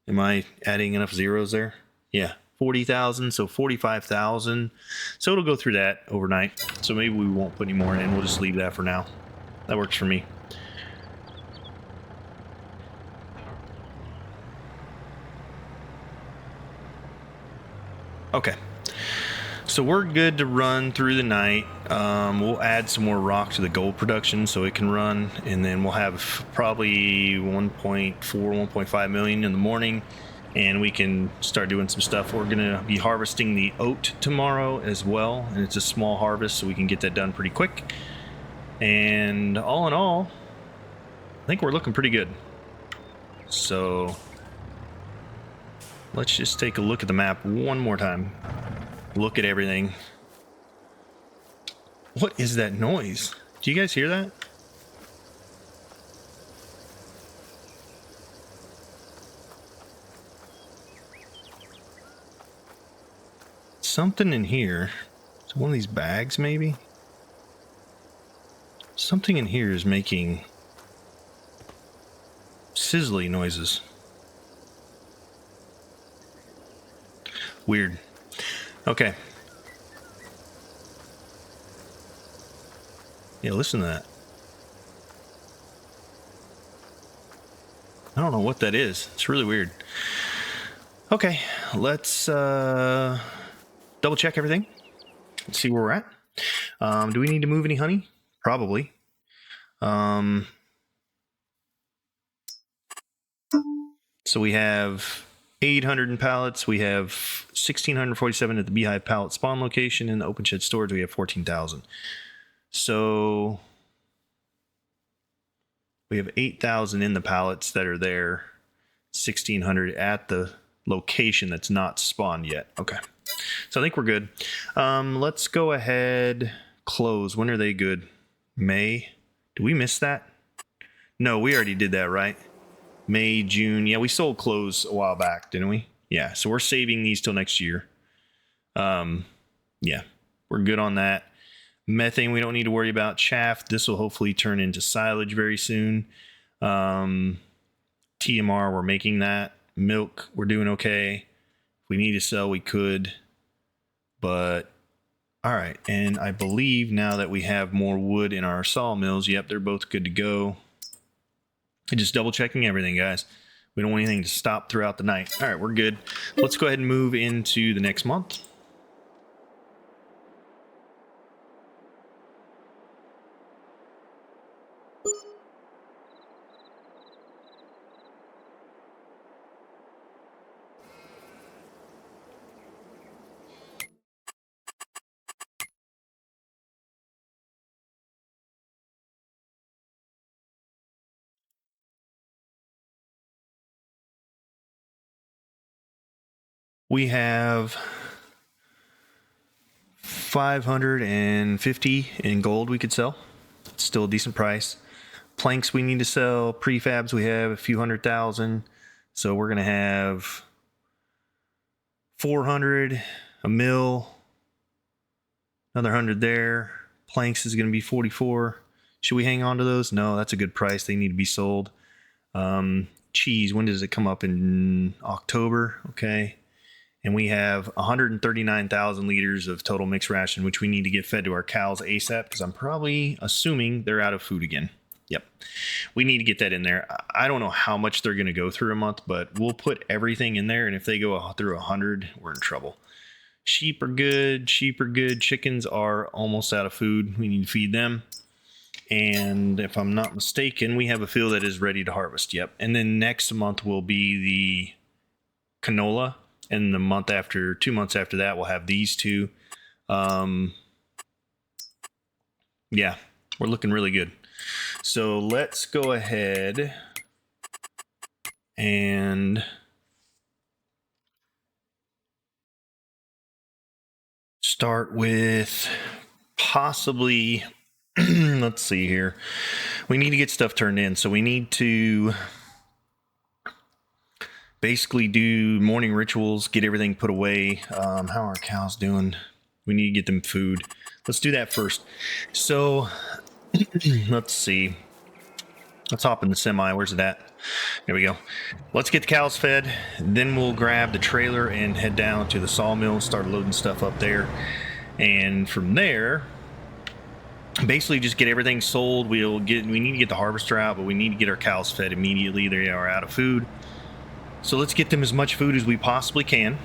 Am I adding enough zeros there? Yeah, 40,000, so 45,000. So it'll go through that overnight. So maybe we won't put any more in. We'll just leave that for now. That works for me. Okay, so we're good to run through the night. We'll add some more rock to the gold production so it can run, and then we'll have probably 1.4, 1.5 million in the morning, and we can start doing some stuff. We're gonna be harvesting the oat tomorrow as well, and it's a small harvest, so we can get that done pretty quick. And all in all, I think we're looking pretty good. So let's just take a look at the map one more time. Look at everything. What is that noise? Do you guys hear that? Something in here. It's one of these bags, maybe? Something in here is making sizzly noises. Weird. Okay. Yeah, listen to that. I don't know what that is. It's really weird. Okay, let's double check everything. Let's see where we're at. Do we need to move any honey? Probably. So we have 800 in pallets. We have 1,647 at the beehive pallet spawn location. In the open shed storage, we have 14,000. So we have 8,000 in the pallets that are there. 1,600 at the location that's not spawned yet. Okay. So I think we're good. Let's go ahead. Close. When are they good? May. Did we miss that? No, we already did that, right? May, June. Yeah, we sold clothes a while back, didn't we? Yeah, so we're saving these till next year. Yeah, we're good on that. Methane, we don't need to worry about. Chaff, this will hopefully turn into silage very soon. TMR, we're making that. Milk, we're doing okay. If we need to sell, we could. But, all right. And I believe now that we have more wood in our sawmills, yep, they're both good to go. Just double checking everything, guys. We don't want anything to stop throughout the night. All right, we're good. Let's go ahead and move into the next month. We have 550 in gold we could sell. It's still a decent price. Planks we need to sell. Prefabs we have a few 100,000. So we're going to have 400, a mil, another 100 there. Planks is going to be 44. Should we hang on to those? No, that's a good price. They need to be sold. Cheese, when does it come up? In October? Okay. And we have 139,000 liters of total mixed ration, which we need to get fed to our cows ASAP, because I'm probably assuming they're out of food again. Yep. We need to get that in there. I don't know how much they're going to go through a month, but we'll put everything in there. And if they go through 100, we're in trouble. Sheep are good. Sheep are good. Chickens are almost out of food. We need to feed them. And if I'm not mistaken, we have a field that is ready to harvest. Yep. And then next month will be the canola. And the month after, 2 months after that, we'll have these two. Yeah, we're looking really good. So let's go ahead and start with possibly, let's see here. We need to get stuff turned in. So we need to basically do morning rituals, get everything put away. How are our cows doing? We need to get them food. Let's do that first. So let's see. Let's hop in the semi. Where's it at? There we go. Let's get the cows fed. Then we'll grab the trailer and head down to the sawmill and start loading stuff up there. And from there, basically just get everything sold. We need to get the harvester out, but we need to get our cows fed immediately. They are out of food. So let's get them as much food as we possibly can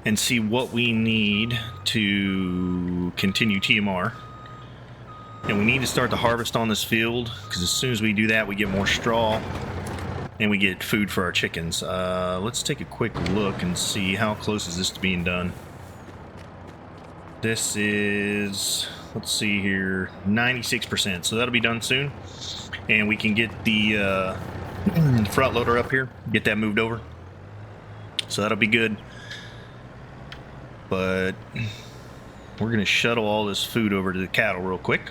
and see what we need to continue TMR. And we need to start the harvest on this field, because as soon as we do that, we get more straw and we get food for our chickens. Let's take a quick look and see how close is this to being done. This is, let's see here, 96%. So that'll be done soon. And we can get the front loader up here, get that moved over. So that'll be good. But we're going to shuttle all this food over to the cattle real quick.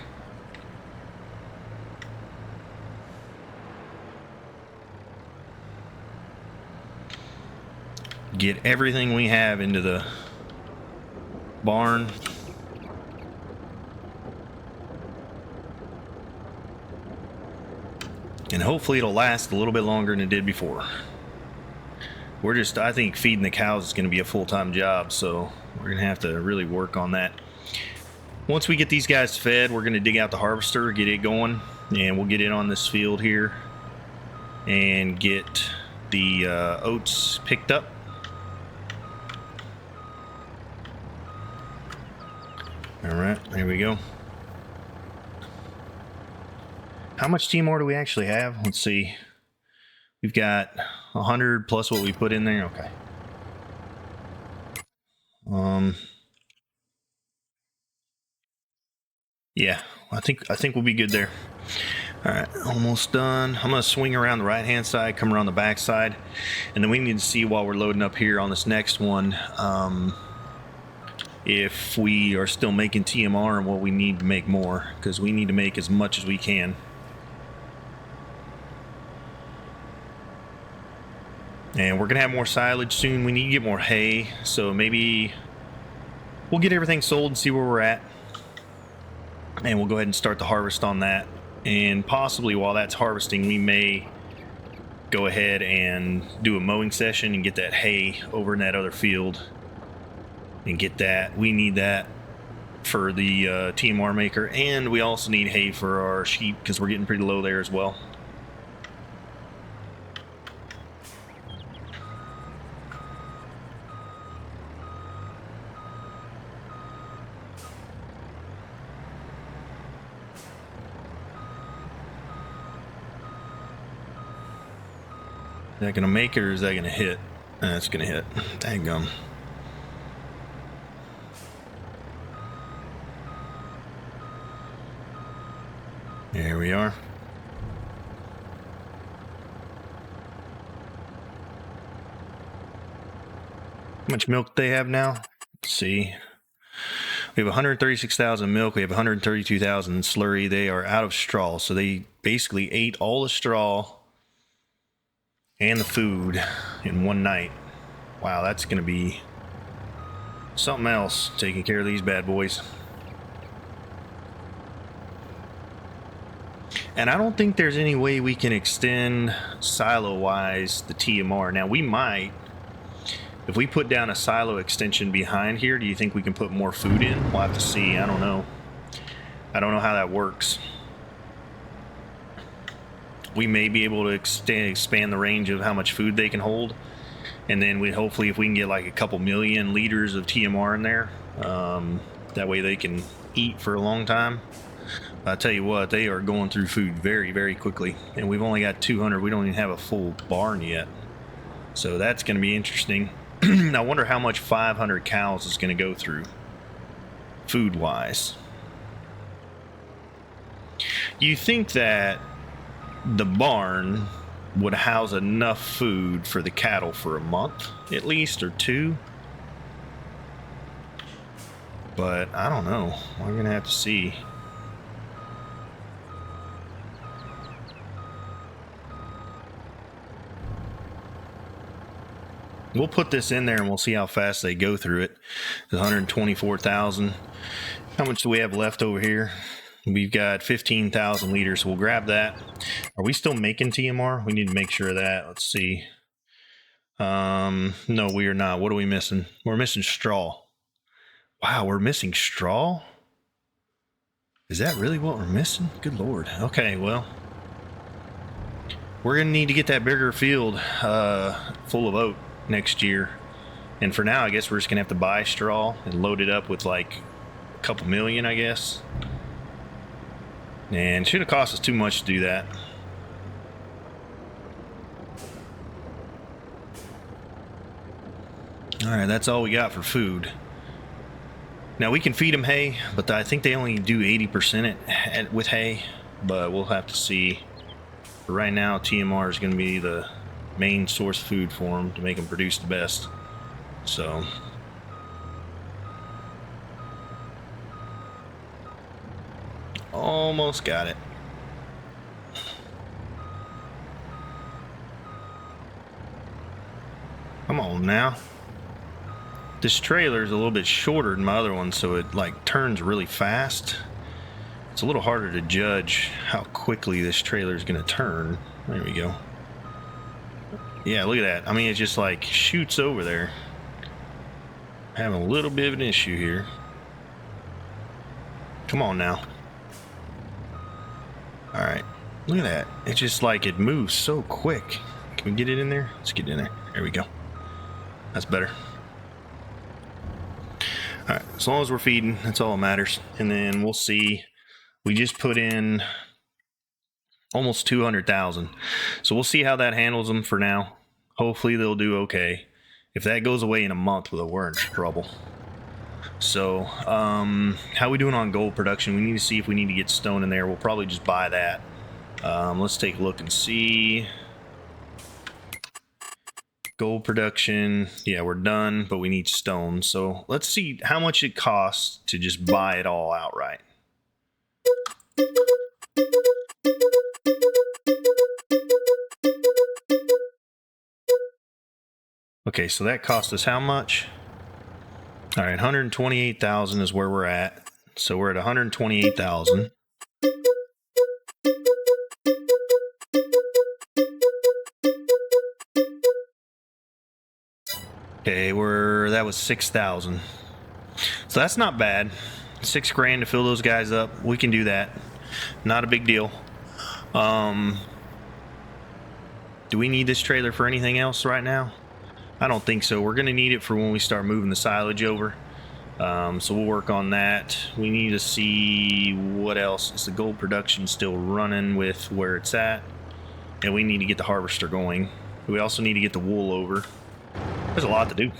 Get everything we have into the barn. And hopefully it'll last a little bit longer than it did before. I think feeding the cows is going to be a full-time job, so we're going to have to really work on that. Once we get these guys fed, we're going to dig out the harvester, get it going, and we'll get it on this field here and get the oats picked up. All right, there we go. How much TMR do we actually have? Let's see. We've got 100 plus what we put in there. Okay. Yeah, I think we'll be good there. All right, almost done. I'm gonna swing around the right hand side, come around the back side, and then we need to see while we're loading up here on this next one, if we are still making TMR and what we need to make more, because we need to make as much as we can. And we're gonna have more silage soon. We need to get more hay, so maybe we'll get everything sold and see where we're at, and we'll go ahead and start the harvest on that. And possibly while that's harvesting, we may go ahead and do a mowing session and get that hay over in that other field and get that. We need that for the TMR maker, and we also need hay for our sheep because we're getting pretty low there as well. Is that gonna make it or is that gonna hit? That's gonna hit. Daggum. There we are. How much milk do they have now? Let's see. We have 136,000 milk. We have 132,000 slurry. They are out of straw, so they basically ate all the straw and the food in one night. Wow, that's going to be something else, taking care of these bad boys. And I don't think there's any way we can extend silo-wise the TMR. Now, we might. If we put down a silo extension behind here, do you think we can put more food in? We'll have to see. I don't know. I don't know how that works. We may be able to expand the range of how much food they can hold. And then we hopefully, if we can get like a couple million liters of TMR in there, that way they can eat for a long time. I tell you what, they are going through food very, very quickly. And we've only got 200. We don't even have a full barn yet. So that's going to be interesting. I wonder how much 500 cows is going to go through food-wise. You think that the barn would house enough food for the cattle for a month at least, or 2? But I don't know. We're going to have to see. We'll put this in there and we'll see how fast they go through it. It's 124,000. How much do we have left over here? We've got 15,000 liters. So we'll grab that. Are we still making TMR? We need to make sure of that. Let's see. No, we are not. What are we missing? We're missing straw. Wow, we're missing straw? Is that really what we're missing? Good Lord. Okay, well, we're going to need to get that bigger field full of oat next year. And for now, I guess we're just gonna have to buy straw and load it up with like a couple million, I guess. And it should have cost us too much to do that. All right, that's all we got for food. Now we can feed them hay, but I think they only do 80% it with hay, but we'll have to see. But right now, TMR is going to be the main source food for them to make them produce the best. So almost got it. Come on now. This trailer is a little bit shorter than my other one, so it like turns really fast. It's a little harder to judge how quickly this trailer is going to turn. There we go. Yeah, look at that. I mean, it just like shoots over there. Having a little bit of an issue here. Come on now. All right, look at that. It's just like it moves so quick. Can we get it in there? Let's get it in there. There we go. That's better. All right, as long as we're feeding, that's all that matters. And then we'll see. We just put in almost 200,000. So we'll see how that handles them for now. Hopefully they'll do okay. If that goes away in a month, well, we're in trouble. So how we doing on gold production? We need to see if we need to get stone in there. We'll probably just buy that. Let's take a look and see. Gold production, yeah, we're done, but we need stone. So let's see how much it costs to just buy it all outright. Okay, so that cost us how much? All right, 128,000 is where we're at. So we're at 128,000. Okay, that was 6,000. So that's not bad. 6 grand to fill those guys up. We can do that. Not a big deal. Do we need this trailer for anything else right now? I don't think so. We're going to need it for when we start moving the silage over. So we'll work on that. We need to see what else. Is the gold production still running with where it's at? And we need to get the harvester going. We also need to get the wool over. There's a lot to do.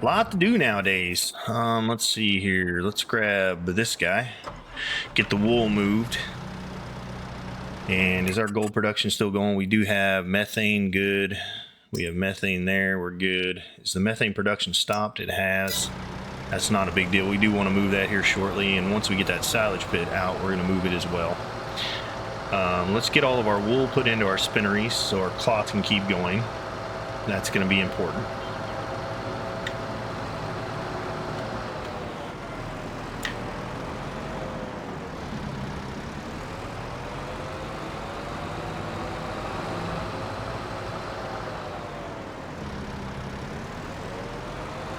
A lot to do nowadays. Let's see here. Let's grab this guy. Get the wool moved. And is our gold production still going? We do have methane, good. We have methane there, we're good. Is the methane production stopped? It has. That's not a big deal. We do want to move that here shortly, and once we get that silage pit out, we're going to move it as well. Let's get all of our wool put into our spinneries so our cloth can keep going. That's going to be important.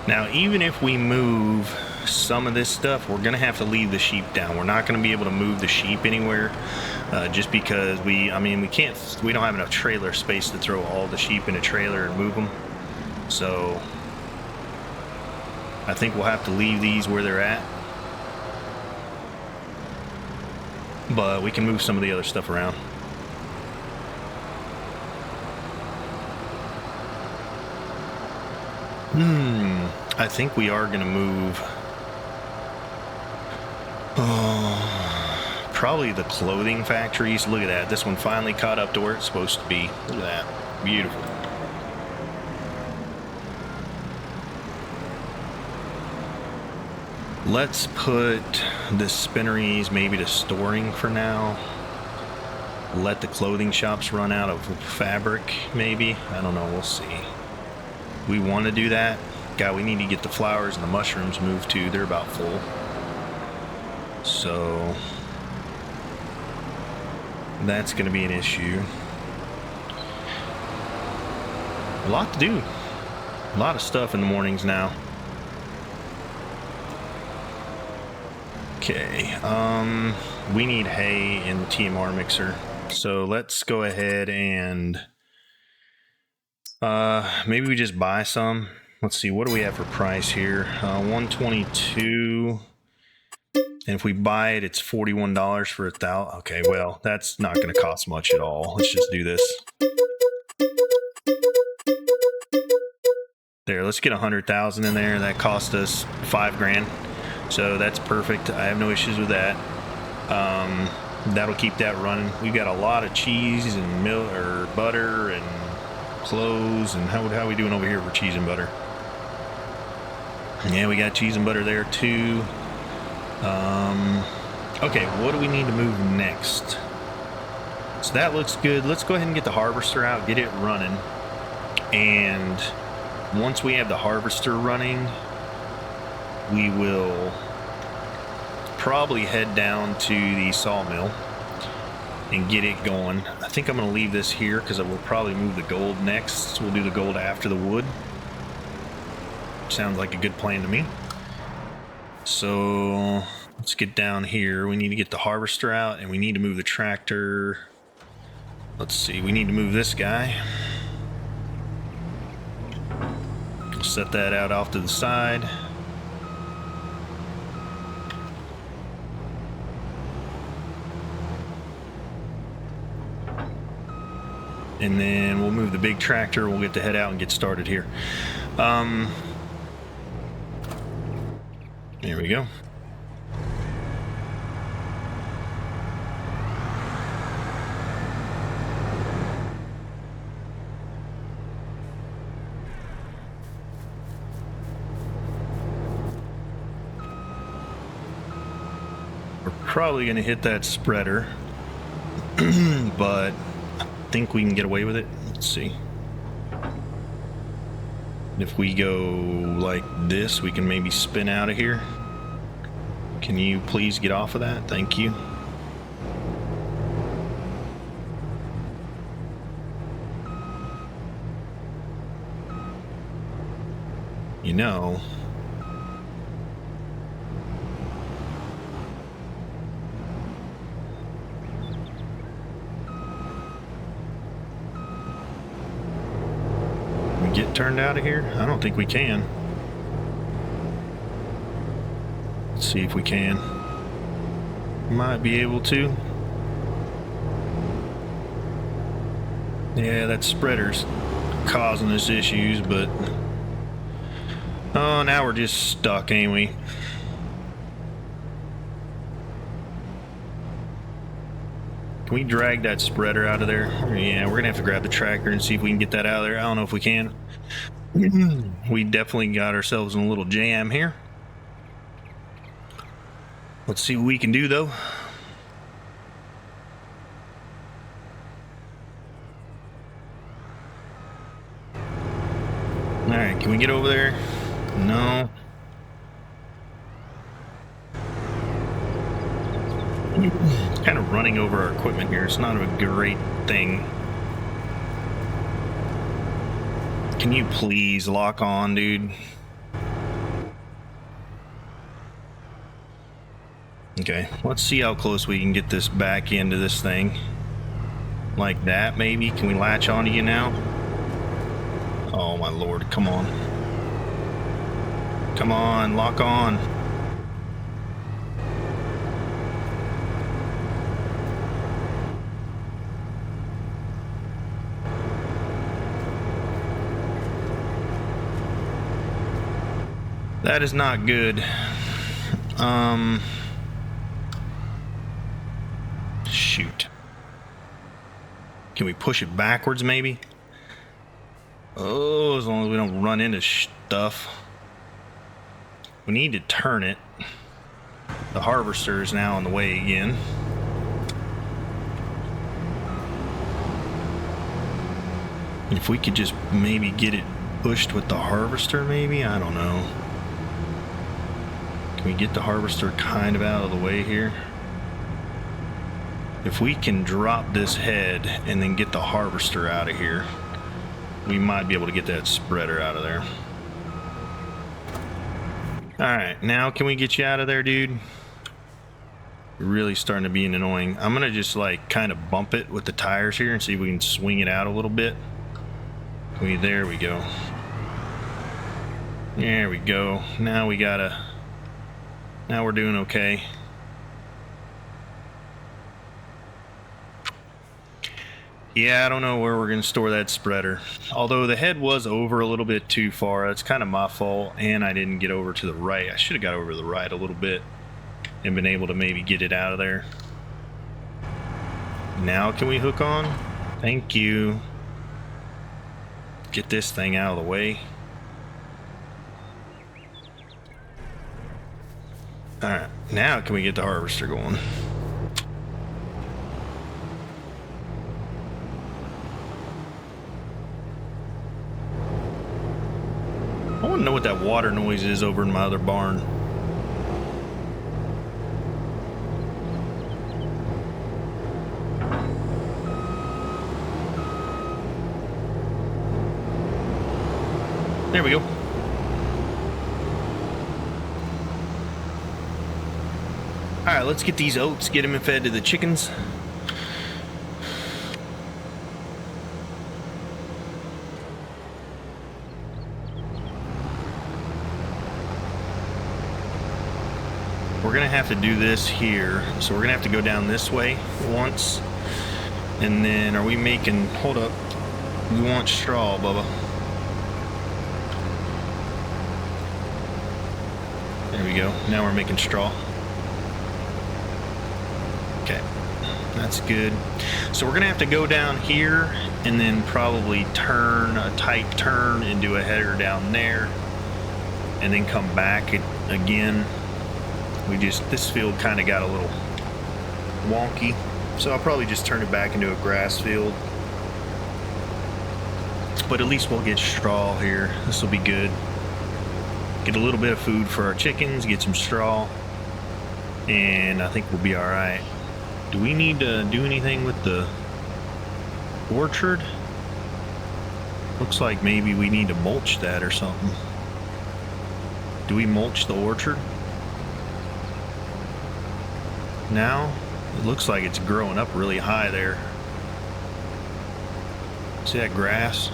Now, even if we move some of this stuff, we're going to have to leave the sheep down. We're not going to be able to move the sheep anywhere just because we don't have enough trailer space to throw all the sheep in a trailer and move them. So I think we'll have to leave these where they're at. But we can move some of the other stuff around. I think we are going to move probably the clothing factories. Look at that. This one finally caught up to where it's supposed to be. Look at that. Beautiful. Let's put the spinneries maybe to storing for now. Let the clothing shops run out of fabric maybe. I don't know. We'll see. We want to do that. God, we need to get the flowers and the mushrooms moved too. They're about full. So that's going to be an issue. A lot to do. A lot of stuff in the mornings now. Okay. We need hay in the TMR mixer. So let's go ahead and maybe we just buy some. Let's see, what do we have for price here? 122. And if we buy it, it's $41 for 1,000. Okay, well, that's not going to cost much at all. Let's just do this. There, let's get 100,000 in there. That cost us $5,000. So that's perfect. I have no issues with that. That'll keep that running. We've got a lot of cheese and milk or butter and clothes. And how are we doing over here for cheese and butter? Yeah, we got cheese and butter there too. Okay, what do we need to move next? So that looks good. Let's go ahead and get the harvester out, get it running. And once we have the harvester running, we will probably head down to the sawmill and get it going. I think I'm going to leave this here because we'll probably move the gold next. So we'll do the gold after the wood. Sounds like a good plan to me. So let's get down here. We need to get the harvester out and we need to move the tractor. Let's see, we need to move this guy. Set that out off to the side. And then we'll move the big tractor. We'll get the head out and get started here. There we go. We're probably going to hit that spreader, but I think we can get away with it. Let's see. If we go like this, we can maybe spin out of here. Can you please get off of that? Thank you. You know, get turned out of here? I don't think we can. Let's see if we can. Might be able to. Yeah, that spreader's causing us issues, but oh, now we're just stuck, ain't we? Can we drag that spreader out of there? Yeah, we're gonna have to grab the tractor and see if we can get that out of there. I don't know if we can. We definitely got ourselves in a little jam here. Let's see what we can do though. Alright, can we get over there? No. Kind of running over our equipment here. It's not a great thing. Can you please lock on, dude? Okay, let's see how close we can get this back into this thing. Like that, maybe? Can we latch onto you now? Oh my lord, come on. Come on, lock on. That is not good. Shoot. Can we push it backwards, maybe? Oh, as long as we don't run into stuff. We need to turn it. The harvester is now on the way again. If we could just maybe get it pushed with the harvester, maybe? I don't know. Can we get the harvester kind of out of the way here? If we can drop this head and then get the harvester out of here, we might be able to get that spreader out of there. Alright, now can we get you out of there, dude? You're really starting to be annoying. I'm gonna just like kind of bump it with the tires here and see if we can swing it out a little bit. There we go. There we go. Now we gotta... Now we're doing okay. Yeah, I don't know where we're going to store that spreader. Although the head was over a little bit too far. That's kind of my fault. And I didn't get over to the right. I should have got over to the right a little bit and been able to maybe get it out of there. Now can we hook on? Thank you. Get this thing out of the way. Alright, now can we get the harvester going? I want to know what that water noise is over in my other barn. There we go. Alright, let's get these oats, get them fed to the chickens. We're gonna have to do this here, so we're gonna have to go down this way once, and then are we making, hold up, we want straw, Bubba. There we go, now we're making straw. Okay, that's good. So we're gonna have to go down here and then probably turn a tight turn and do a header down there and then come back again. This field kind of got a little wonky, so I'll probably just turn it back into a grass field. But at least we'll get straw here. This will be good. Get a little bit of food for our chickens, get some straw, and I think we'll be alright. Do we need to do anything with the orchard? Looks like maybe we need to mulch that or something. Do we mulch the orchard? Now, it looks like it's growing up really high there. See that grass?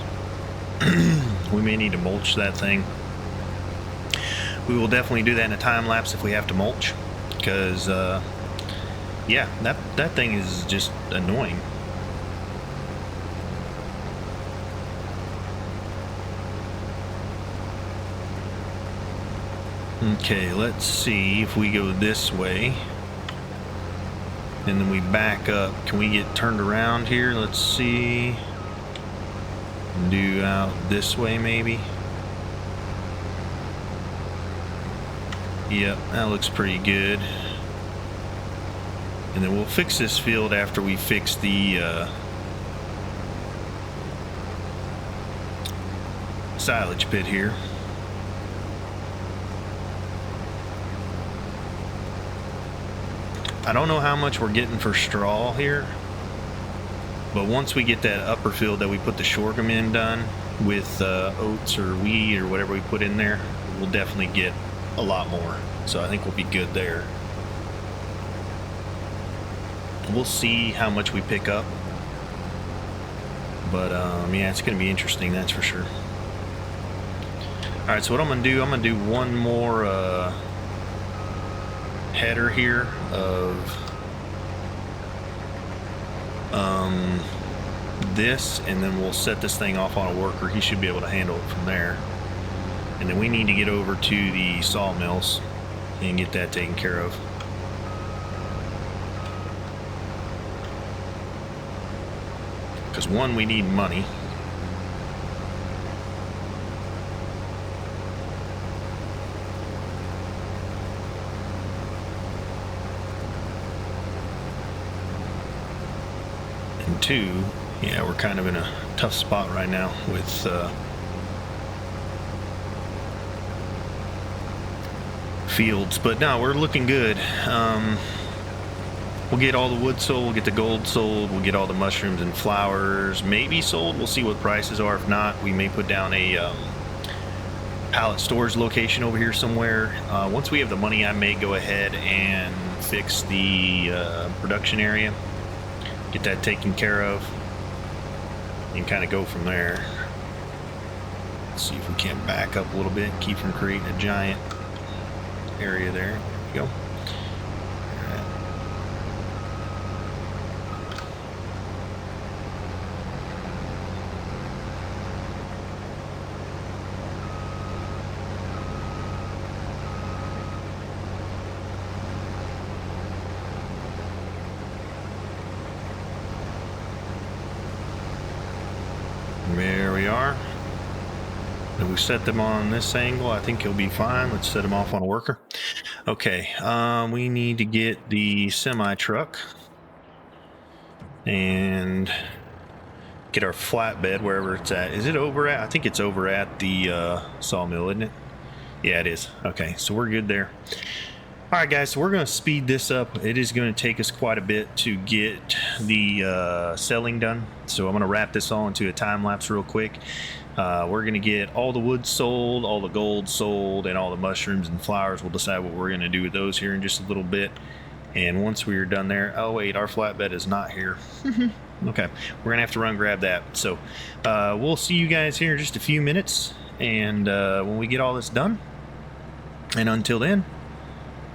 We may need to mulch that thing. We will definitely do that in a time lapse if we have to mulch, because yeah, that thing is just annoying. Okay, let's see if we go this way and then we back up. Can we get turned around here? Let's see. Do out this way maybe. Yep, that looks pretty good. And then we'll fix this field after we fix the silage pit here. I don't know how much we're getting for straw here, but once we get that upper field that we put the sorghum in done with oats or wheat or whatever we put in there, we'll definitely get a lot more. So I think we'll be good there. We'll see how much we pick up, but yeah, it's going to be interesting, that's for sure. All right, so what I'm going to do one more header here of this, and then we'll set this thing off on a worker. He should be able to handle it from there. And then we need to get over to the sawmills and get that taken care of. Because one, we need money. And two, yeah, we're kind of in a tough spot right now with fields, but no, we're looking good. We'll get all the wood sold, we'll get the gold sold, we'll get all the mushrooms and flowers maybe sold. We'll see what prices are. If not, we may put down a pallet storage location over here somewhere. Once we have the money, I may go ahead and fix the production area, get that taken care of, and kind of go from there. Let's see if we can't back up a little bit, keep from creating a giant area there. There we go. There we are. And we set them on this angle. I think he'll be fine. Let's set him off on a worker. Okay, we need to get the semi truck and get our flatbed wherever it's at. Is it over at? I think it's over at the sawmill, isn't it? Yeah, it is. Okay, so we're good there. All right, guys, so we're going to speed this up. It is going to take us quite a bit to get the selling done. So I'm going to wrap this all into a time lapse real quick. We're going to get all the wood sold, all the gold sold, and all the mushrooms and flowers. We'll decide what we're going to do with those here in just a little bit. And once we are done there, oh wait, our flatbed is not here. Okay, we're going to have to run grab that. So we'll see you guys here in just a few minutes, and when we get all this done. And until then,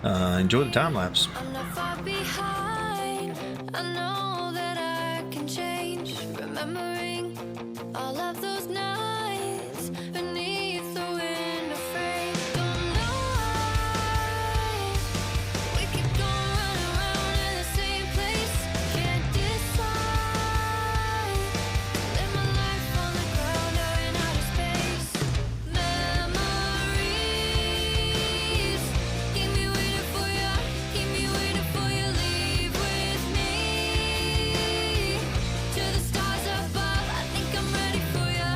enjoy the time lapse. I'm not far behind. I know that I can change. Remembering all of those nights beneath the window frame. Don't know why we keep going around in the same place. Can't decide. Live my life on the ground or in outer space. Memories keep me waiting for you. Keep me waiting for you. Leave with me to the stars above. I think I'm ready for you.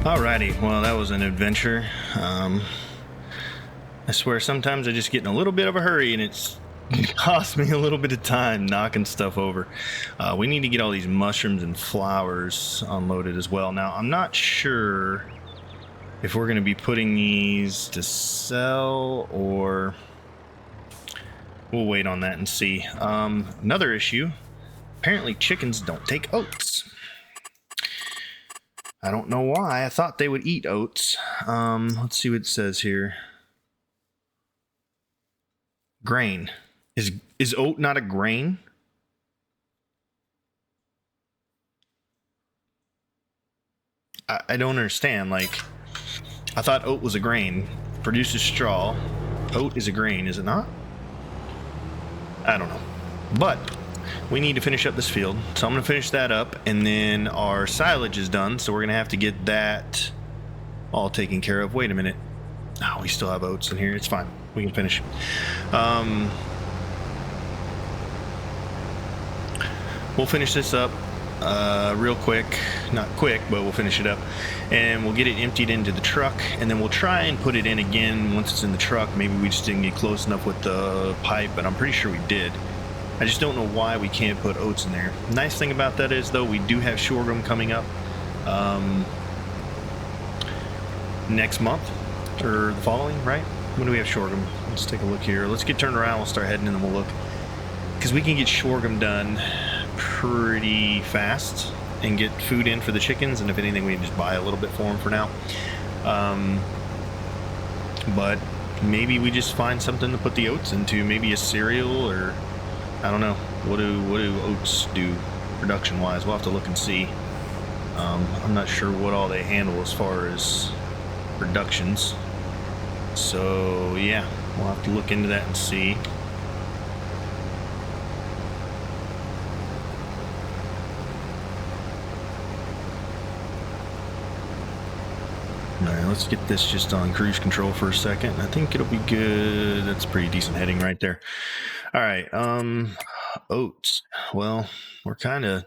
Alrighty, well, that was an adventure. I swear sometimes I just get in a little bit of a hurry and it's cost me a little bit of time knocking stuff over. We need to get all these mushrooms and flowers unloaded as well. Now, I'm not sure if we're going to be putting these to sell or we'll wait on that and see. Another issue, apparently chickens don't take oats. I don't know why. I thought they would eat oats. Let's see what it says here. Grain. Is oat not a grain? I don't understand. Like, I thought oat was a grain. Produces straw. Oat is a grain, is it not? I don't know. But we need to finish up this field, so I'm going to finish that up, and then our silage is done, so we're going to have to get that all taken care of. Wait a minute. Oh, we still have oats in here. It's fine. We can finish. We'll finish this up real quick. Not quick, but we'll finish it up, and we'll get it emptied into the truck, and then we'll try and put it in again once it's in the truck. Maybe we just didn't get close enough with the pipe, but I'm pretty sure we did. I just don't know why we can't put oats in there. Nice thing about that is, though, we do have sorghum coming up next month, or the following, right? When do we have sorghum? Let's take a look here. Let's get turned around. We'll start heading and then we'll look. Because we can get sorghum done pretty fast and get food in for the chickens, and if anything, we can just buy a little bit for them for now. But maybe we just find something to put the oats into, maybe a cereal, or I don't know. What do oats do production wise? We'll have to look and see. I'm not sure what all they handle as far as productions, so yeah, we'll have to look into that and see. Alright, let's get this just on cruise control for a second. I think it'll be good. That's pretty decent heading right there. Alright, oats. Well, we're kind of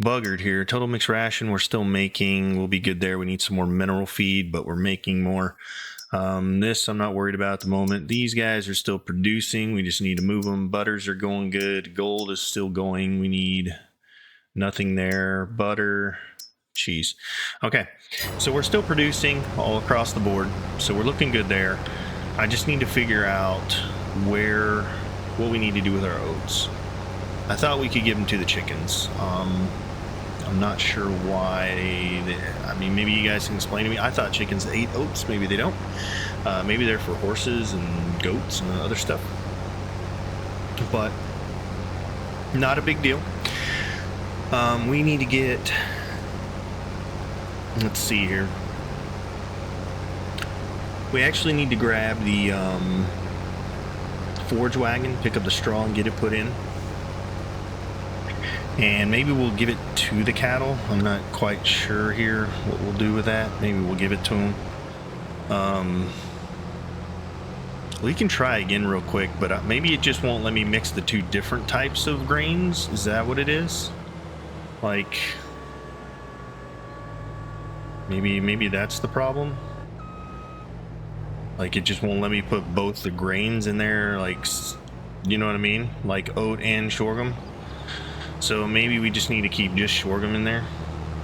buggered here. Total mixed ration we're still making. We'll be good there. We need some more mineral feed, but we're making more. This I'm not worried about at the moment. These guys are still producing. We just need to move them. Butters are going good. Gold is still going. We need nothing there. Butter, cheese. Okay, so we're still producing all across the board, so we're looking good there. I just need to figure out what we need to do with our oats. I thought we could give them to the chickens. I'm not sure why. I mean, maybe you guys can explain to me. I thought chickens ate oats. Maybe they don't. Maybe they're for horses and goats and other stuff. But not a big deal. We need to get. Let's see here. We actually need to grab the forage wagon, pick up the straw, and get it put in. And maybe we'll give it to the cattle. I'm not quite sure here what we'll do with that. Maybe we'll give it to them. We can try again real quick, but maybe it just won't let me mix the two different types of grains. Is that what it is? Like, maybe that's the problem. Like, it just won't let me put both the grains in there, like, you know what I mean? Like oat and sorghum. So maybe we just need to keep just sorghum in there,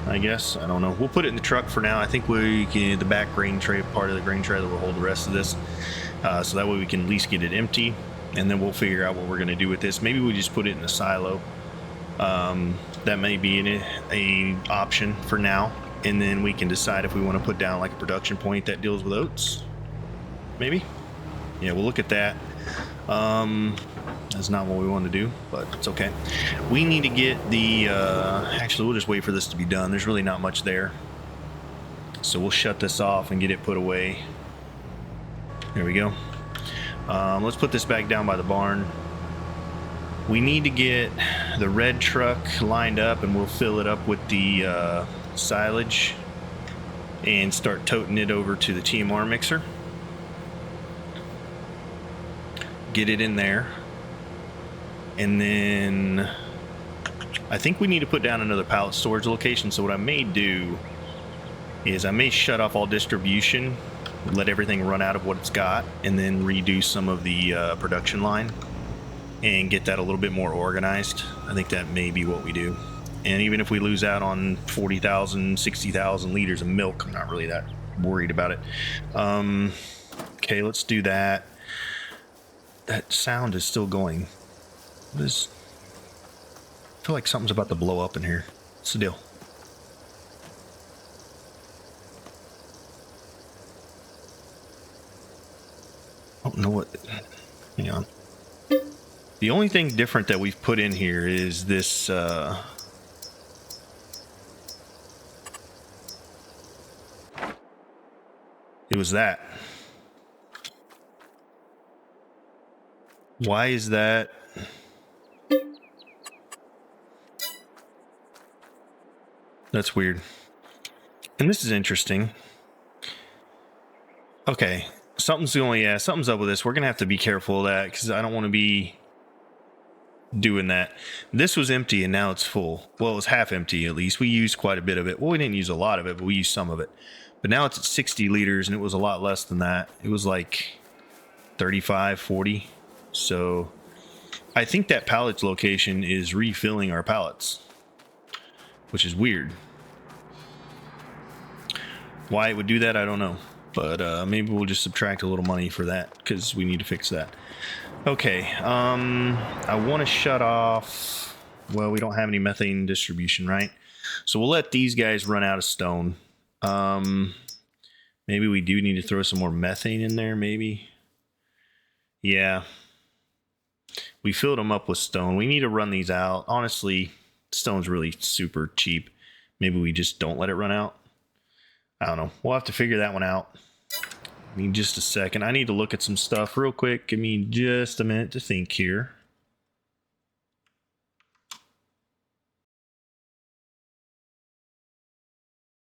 I guess. I don't know. We'll put it in the truck for now. I think we can, the back grain tray, part of the grain trailer will hold the rest of this. So that way we can at least get it empty, and then we'll figure out what we're going to do with this. Maybe we just put it in a silo. That may be an option for now, and then we can decide if we want to put down like a production point that deals with oats. Maybe. Yeah, we'll look at that. That's not what we want to do, but it's okay. We need to get the, actually we'll just wait for this to be done. There's really not much there. So we'll shut this off and get it put away. There we go. Let's put this back down by the barn. We need to get the red truck lined up, and we'll fill it up with the silage and start toting it over to the TMR mixer. Get it in there. And then I think we need to put down another pallet storage location. So what I may do is I may shut off all distribution, let everything run out of what it's got, and then redo some of the production line and get that a little bit more organized. I think that may be what we do. And even if we lose out on 40,000, 60,000 liters of milk, I'm not really that worried about it. Okay, let's do that. That sound is still going. What is... I feel like something's about to blow up in here. What's the deal? I don't know what... Hang on. The only thing different that we've put in here is this... It was that. Why is that? That's weird. And this is interesting. Okay. Something's up with this. We're going to have to be careful of that because I don't want to be doing that. This was empty and now it's full. Well, it was half empty at least. We used quite a bit of it. Well, we didn't use a lot of it, but we used some of it. But now it's at 60 liters and it was a lot less than that. It was like 35, 40. So I think that pallet location is refilling our pallets, which is weird. Why it would do that, I don't know. But maybe we'll just subtract a little money for that because we need to fix that. Okay, I want to shut off... Well, we don't have any methane distribution, right? So we'll let these guys run out of stone. Maybe we do need to throw some more methane in there, maybe. Yeah. We filled them up with stone. We need to run these out. Honestly, stone's really super cheap. Maybe we just don't let it run out. I don't know. We'll have to figure that one out. Give me just a second. I need to look at some stuff real quick. Give me just a minute to think here.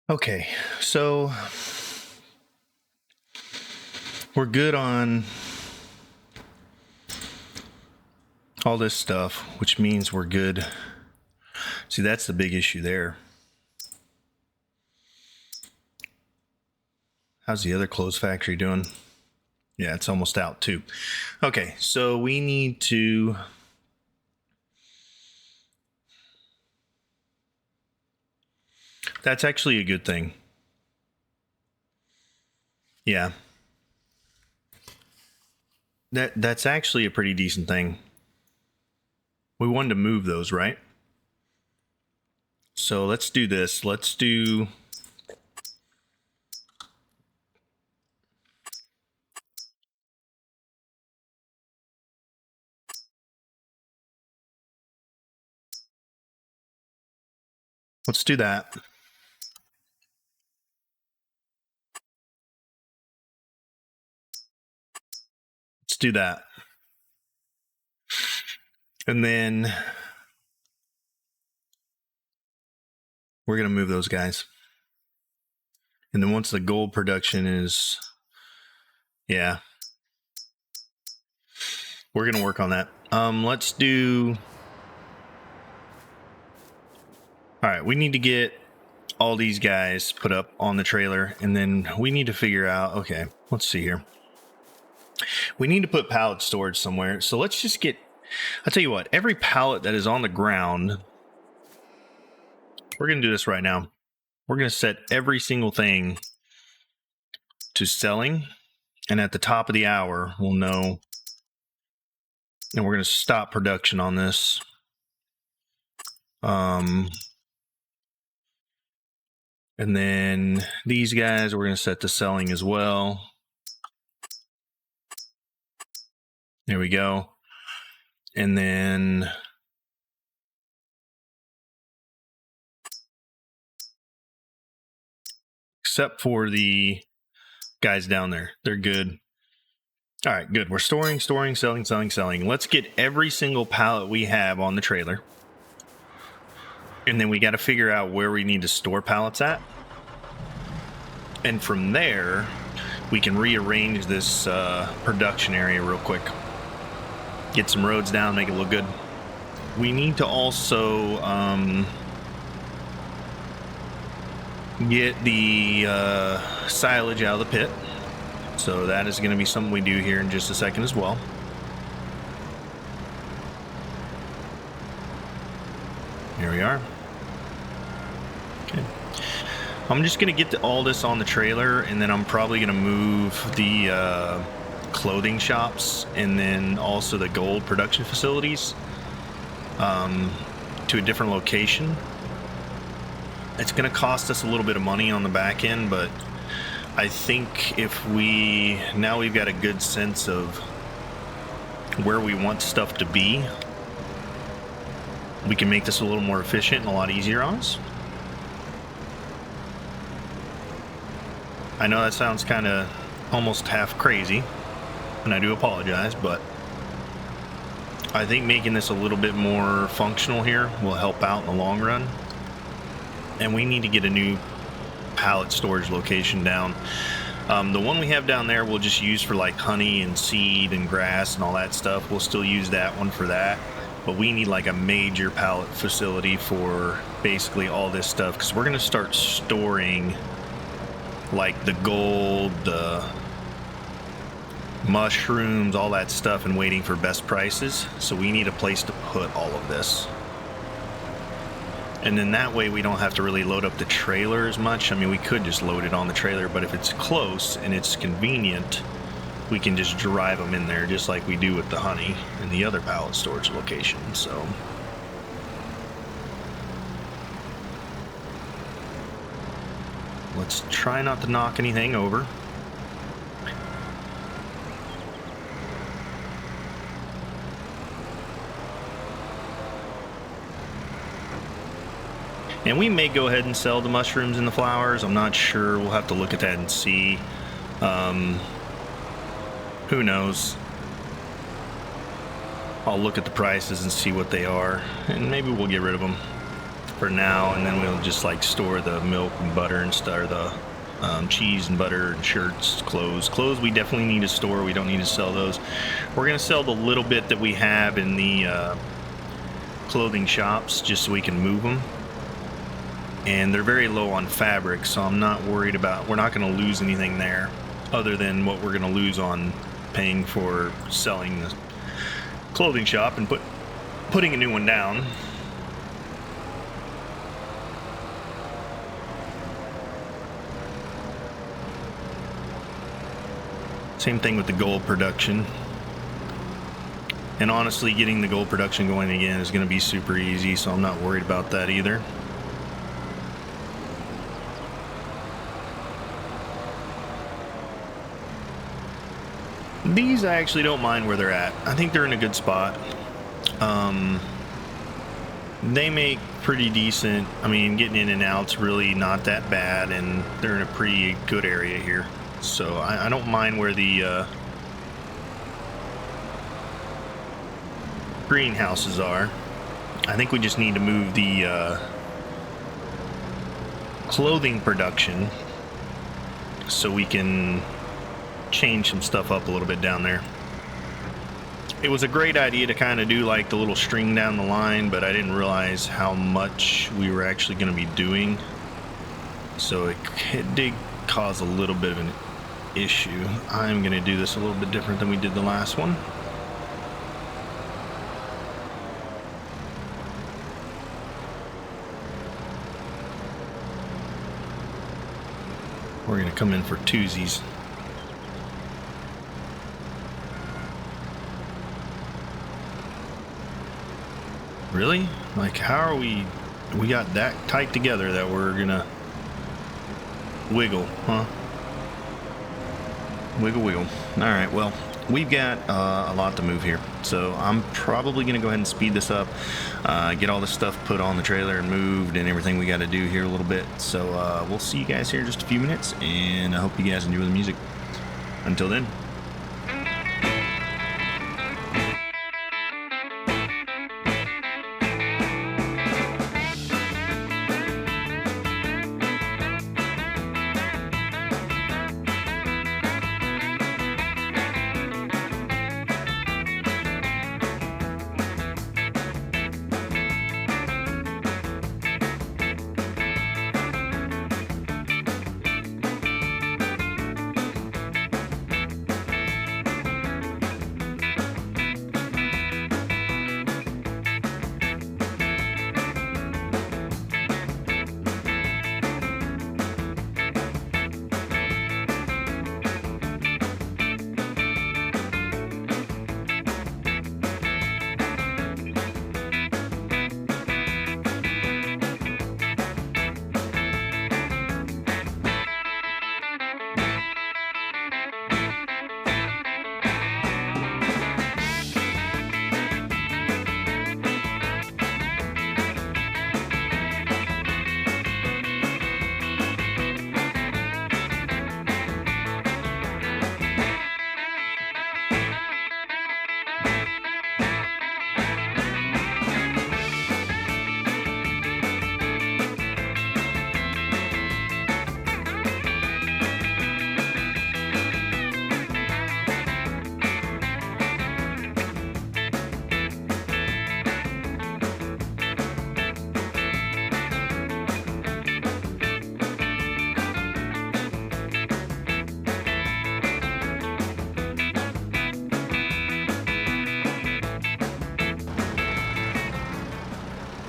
Okay, so we're good on all this stuff, which means we're good. See, that's the big issue there. How's the other clothes factory doing? Yeah, it's almost out too. Okay, so we need to... That's actually a good thing. Yeah. That's actually a pretty decent thing. We wanted to move those, right? So let's do this. Let's do... Let's do that. Let's do that. And then we're going to move those guys. And then once the gold production is... Yeah. We're going to work on that. Let's do... All right, we need to get all these guys put up on the trailer, and then we need to figure out, okay, let's see here. We need to put pallet storage somewhere. So let's just get, I'll tell you what, every pallet that is on the ground, we're going to do this right now. We're going to set every single thing to selling, and at the top of the hour, we'll know, and we're going to stop production on this. And then these guys, we're going to set to selling as well. There we go. And then except for the guys down there, they're good. All right, good. We're storing, selling. Let's get every single pallet we have on the trailer. And then we got to figure out where we need to store pallets at. And from there, we can rearrange this production area real quick. Get some roads down, make it look good. We need to also get the silage out of the pit. So that is going to be something we do here in just a second as well. Here we are. Okay. I'm just going to get all this on the trailer, and then I'm probably going to move the clothing shops and then also the gold production facilities to a different location. It's going to cost us a little bit of money on the back end, but I think if now we've got a good sense of where we want stuff to be, we can make this a little more efficient and a lot easier on us. I know that sounds kind of almost half crazy, and I do apologize, but I think making this a little bit more functional here will help out in the long run. And we need to get a new pallet storage location down. The one we have down there we'll just use for like honey and seed and grass and all that stuff. We'll still use that one for that, but we need like a major pallet facility for basically all this stuff, because we're going to start storing like the gold, the mushrooms, all that stuff, and waiting for best prices. So we need a place to put all of this. And then that way we don't have to really load up the trailer as much. I mean, we could just load it on the trailer, but if it's close and it's convenient, we can just drive them in there just like we do with the honey and the other pallet storage location. So let's try not to knock anything over. And we may go ahead and sell the mushrooms and the flowers. I'm not sure. We'll have to look at that and see. Who knows? I'll look at the prices and see what they are, and maybe we'll get rid of them for now, and then we'll just like store the milk and butter and stuff, or the cheese and butter and shirts, clothes. Clothes we definitely need to store. We don't need to sell those. We're going to sell the little bit that we have in the clothing shops just so we can move them. And they're very low on fabric, so I'm not worried about, we're not going to lose anything there other than what we're going to lose on paying for selling the clothing shop and putting a new one down. Same thing with the gold production. And honestly, getting the gold production going again is going to be super easy, so I'm not worried about that either. These I actually don't mind where they're at. I think they're in a good spot. They make pretty decent. I mean, getting in and out's really not that bad, and they're in a pretty good area here. So I don't mind where the greenhouses are. I think we just need to move the clothing production so we can change some stuff up a little bit down there. It was a great idea to kind of do like the little string down the line, but I didn't realize how much we were actually going to be doing, so it did cause a little bit of an issue. I'm going to do this a little bit different than we did the last one. We're going to come in for twosies. Really? Like, how are we got that tight together that we're gonna wiggle, huh? Wiggle. All right, well, we've got a lot to move here, so I'm probably going to go ahead and speed this up, get all this stuff put on the trailer and moved and everything we got to do here a little bit. So we'll see you guys here in just a few minutes, and I hope you guys enjoy the music. Until then.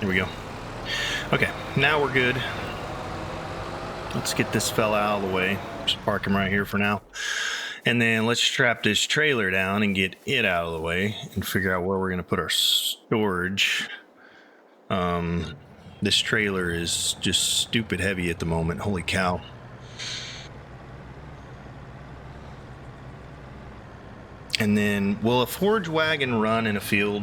Here we go. Okay, now we're good. Let's get this fella out of the way. Just park him right here for now. And then let's strap this trailer down and get it out of the way and figure out where we're going to put our storage. This trailer is just stupid heavy at the moment. Holy cow. And then, will a forage wagon run in a field?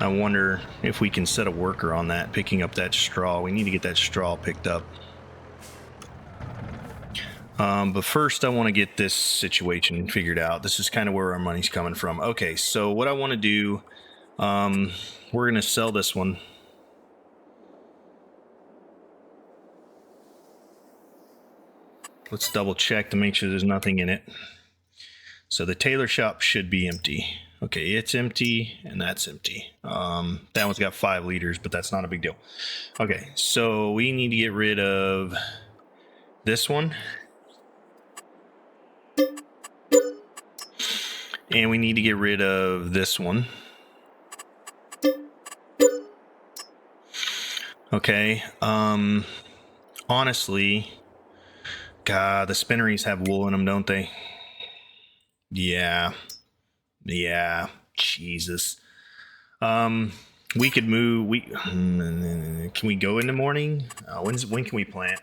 I wonder if we can set a worker on that, picking up that straw. We need to get that straw picked up. But first I want to get this situation figured out. This is kind of where our money's coming from. Okay, so what I want to do, we're going to sell this one. Let's double check to make sure there's nothing in it. So the tailor shop should be empty. Okay, it's empty and that's empty. That one's got 5 liters, but that's not a big deal. Okay, so we need to get rid of this one. And we need to get rid of this one. Okay, honestly, God, the spinneries have wool in them, don't they? Yeah, Jesus. We could move. Can we go in the morning? When can we plant?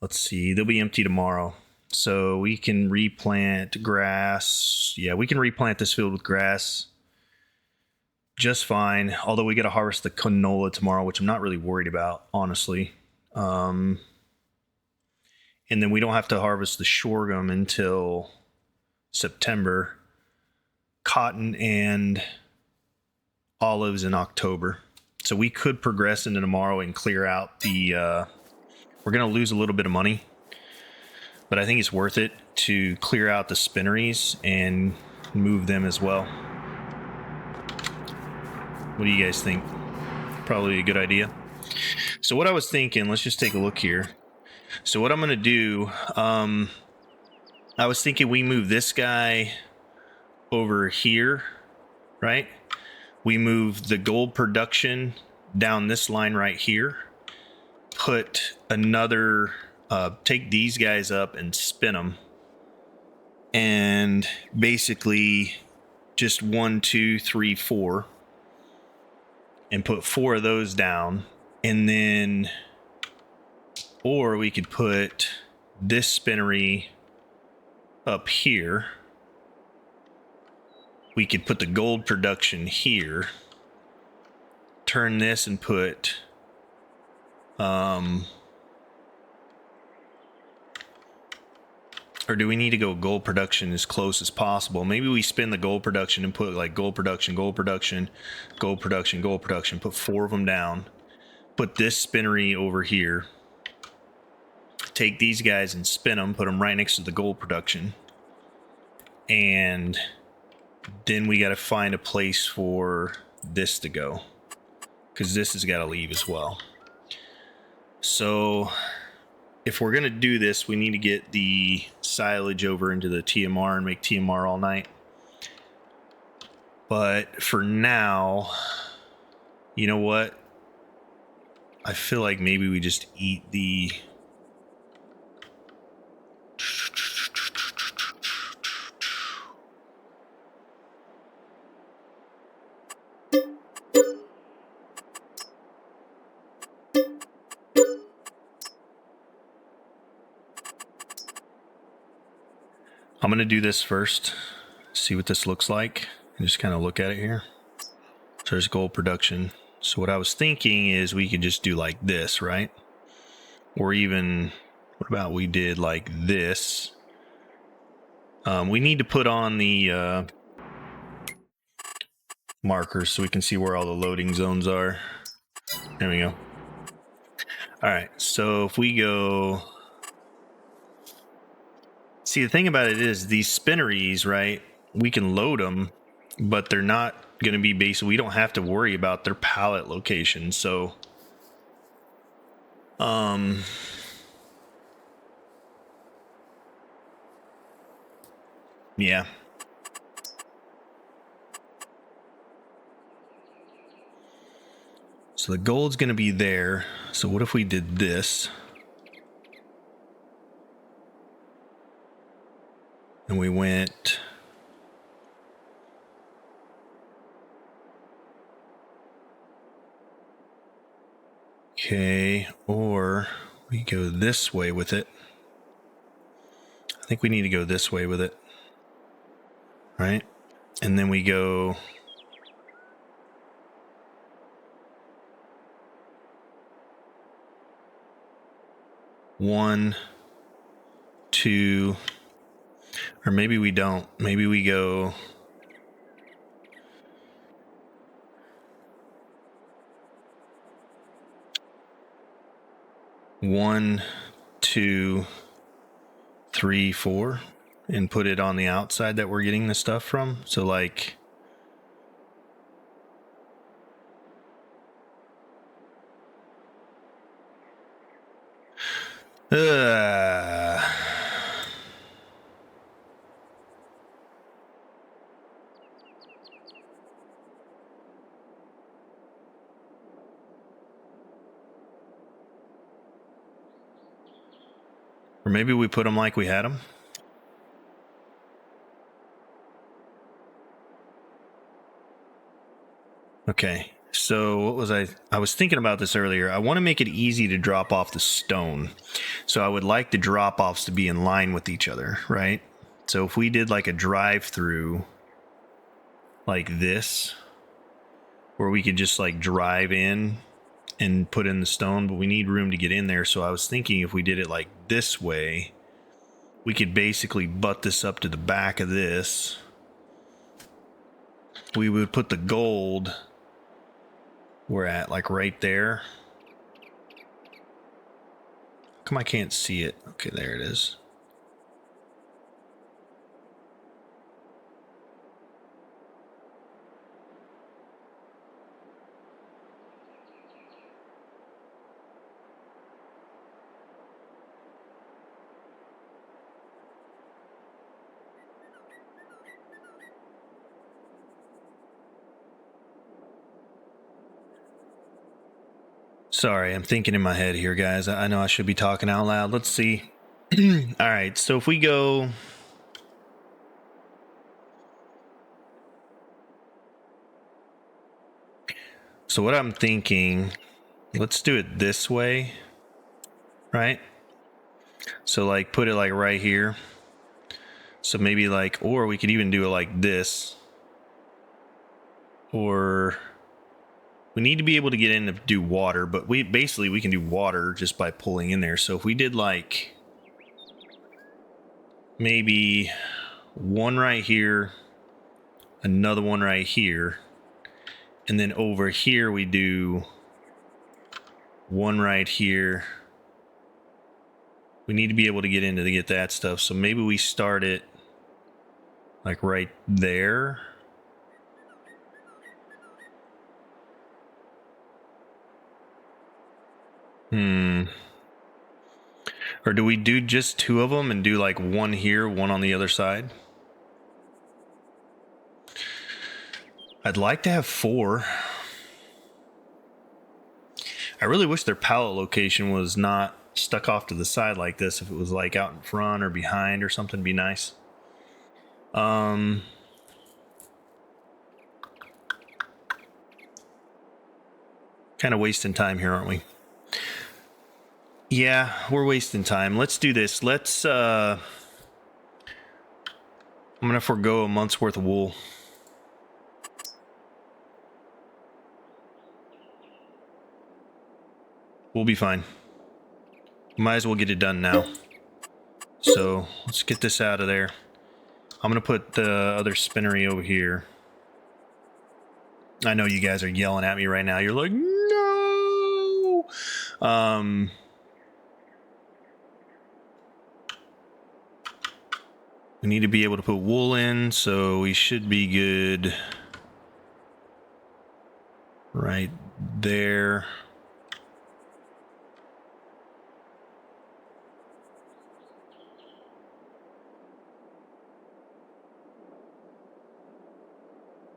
Let's see. They'll be empty tomorrow, so we can replant grass. Yeah, we can replant this field with grass just fine. Although we got to harvest the canola tomorrow, which I'm not really worried about, honestly. And then we don't have to harvest the sorghum until September. Cotton and olives in October. So we could progress into tomorrow and clear out the we're going to lose a little bit of money, but I think it's worth it to clear out the spinneries and move them as well. What do you guys think? Probably a good idea. So what I was thinking, let's just take a look here. So what I'm going to do, I was thinking we move this guy over here, right? We move the gold production down this line right here. Put another, take these guys up and spin them. And basically just 1, 2, 3, 4. And put 4 of those down. And then, or we could put this spinnery up here. we could put the gold production here, turn this and put or do we need to go gold production as close as possible? Maybe we spin the gold production and put like gold production, gold production, gold production, gold production, put 4 of them down, put this spinnery over here, take these guys and spin them, put them right next to the gold production, and then we got to find a place for this to go, because this has got to leave as well. So if we're going to do this, we need to get the silage over into the TMR and make TMR all night. But for now, you know what? I feel like maybe we just eat the... I'm going to do this first, see what this looks like, and just kind of look at it here. So there's gold production. So what I was thinking is we could just do like this, right? Or even, what about we did like this? We need to put on the markers so we can see where all the loading zones are. There we go. All right, so if we go... See, the thing about it is these spinneries, right? We can load them, but they're not going to be based. We don't have to worry about their pallet location. So, yeah. So the gold's going to be there. So what if we did this? And we went... Okay, or we go this way with it. I think we need to go this way with it. Right? And then we go... One, two... Or maybe we don't. Maybe we go... One, two, three, four, and put it on the outside that we're getting the stuff from. So like... Or maybe we put them like we had them. Okay, so what was I was thinking about this earlier. I want to make it easy to drop off the stone. So I would like the drop-offs to be in line with each other, right? So if we did like a drive-through like this, where we could just like drive in and put in the stone, but we need room to get in there. So I was thinking if we did it like this way, we could basically butt this up to the back of this. We would put the gold, we're at like right there. Come, I can't see it. Okay, there it is. Sorry, I'm thinking in my head here, guys. I know I should be talking out loud. Let's see. All right, so if we go... So what I'm thinking, let's do it this way, right? So like put it like right here. So maybe like, or we could even do it like this. or we need to be able to get in to do water, but we can do water just by pulling in there. So if we did like maybe one right here, another one right here, and then over here we do one right here. We need to be able to get into to get that stuff. So maybe we start it like right there. Or do we do just two of them and do like one here, one on the other side? I'd like to have 4. I really wish their pallet location was not stuck off to the side like this. If it was like out in front or behind or something, it'd be nice. Kind of wasting time here, aren't we? Yeah, we're wasting time. Let's do this. I'm gonna forego a month's worth of wool. We'll be fine. Might as well get it done now. So let's get this out of there. I'm gonna put the other spinnery over here. I know you guys are yelling at me right now. You're like, no. We need to be able to put wool in, so we should be good right there.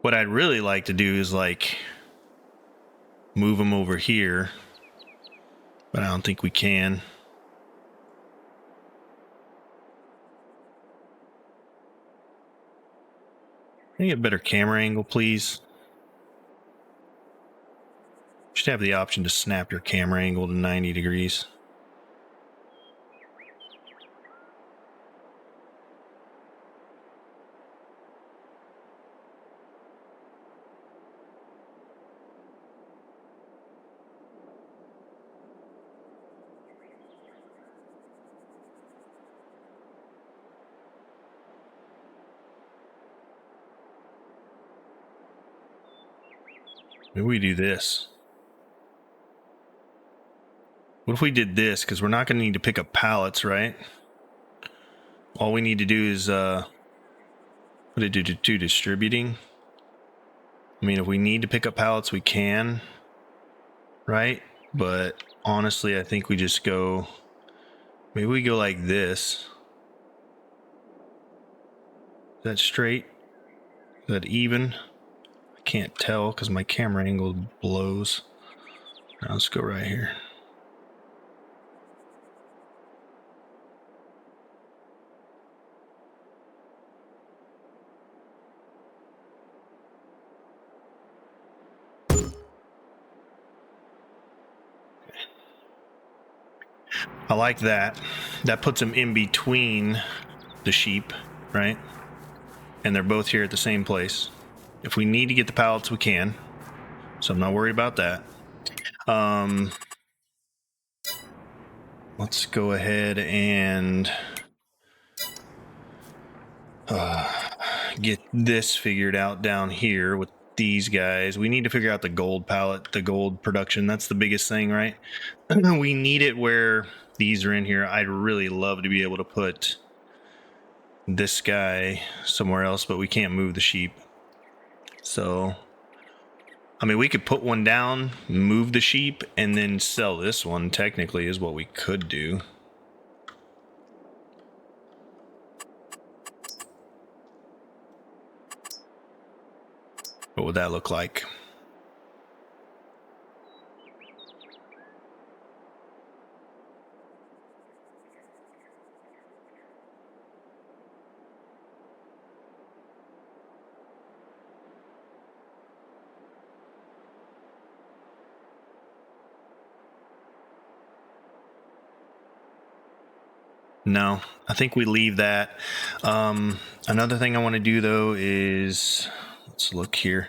What I'd really like to do is like move them over here, but I don't think we can. Can I get a better camera angle, please? You should have the option to snap your camera angle to 90 degrees. Maybe we do this. What if we did this? Because we're not going to need to pick up pallets, right? All we need to do is, what did it do? Distributing. I mean, if we need to pick up pallets, we can, right? But honestly, I think we just go, maybe we go like this. Is that straight? Is that even? I can't tell because my camera angle blows. Now let's go right here. I like that. That puts them in between the sheep, right? And they're both here at the same place. If we need to get the pallets, we can. So I'm not worried about that. Let's go ahead and get this figured out down here with these guys. We need to figure out the gold pallet, the gold production. That's the biggest thing, right? We need it where these are in here. I'd really love to be able to put this guy somewhere else, but we can't move the sheep. So, I mean, we could put one down, move the sheep, and then sell this one, technically, is what we could do. What would that look like? No, I think we leave that. Another thing I want to do though is Let's look here.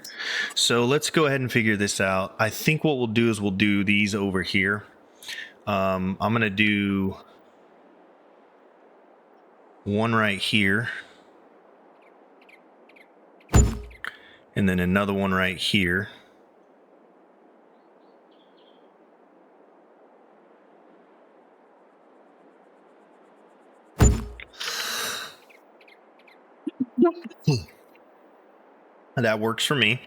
So let's go ahead and figure this out. I think what we'll do is we'll do these over here. I'm going to do one right here. And then another one right here. That works for me.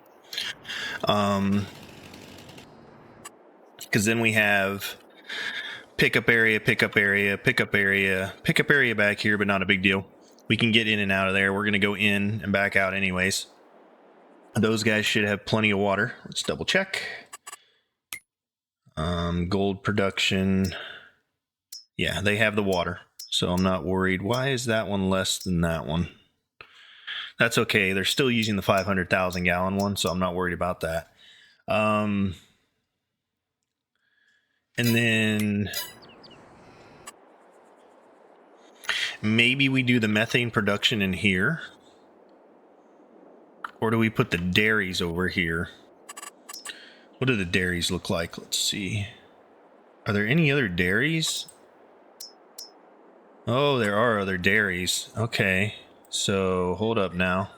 Because then we have pickup area, pickup area, pickup area, pickup area back here, but not a big deal. We can get in and out of there. We're going to go in and back out anyways. Those guys should have plenty of water. Let's double check. Gold production. Yeah, they have the water, so I'm not worried. Why is that one less than that one? That's okay. They're still using the 500,000 gallon one, so I'm not worried about that. And then maybe we do the methane production in here. Or do we put the dairies over here? What do the dairies look like? Let's see. Are there any other dairies? Oh, there are other dairies. Okay. So, hold up now.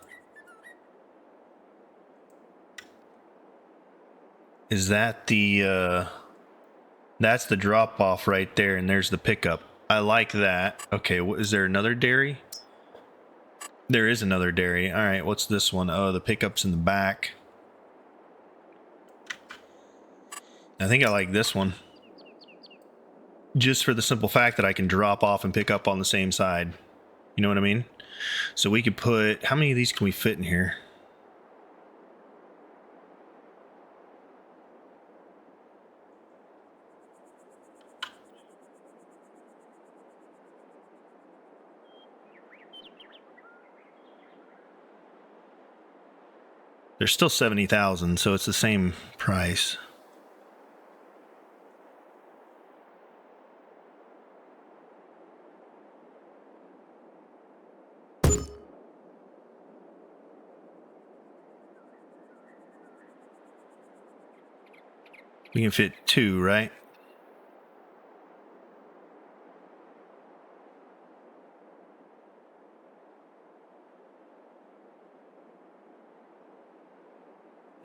Is that the, that's the drop off right there, and there's the pickup. I like that. Okay, is there another dairy? There is another dairy. All right, what's this one? Oh, the pickup's in the back. I think I like this one. Just for the simple fact that I can drop off and pick up on the same side. You know what I mean? So we could put, how many of these can we fit in here? They're still 70,000, so it's the same price. We can fit 2, right?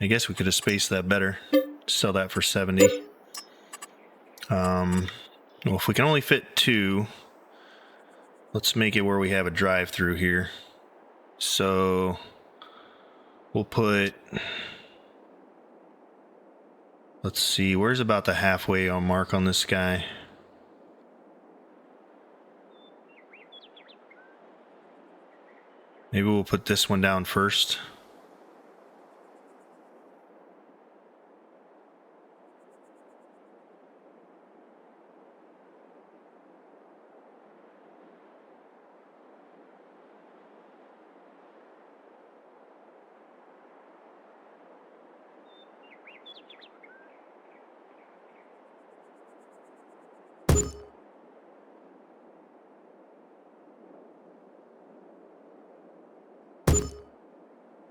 I guess we could have spaced that better. Sell that for 70. Well, if we can only fit 2, let's make it where we have a drive-through here. So we'll put, let's see, where's about the halfway on mark on this guy? Maybe we'll put this one down first.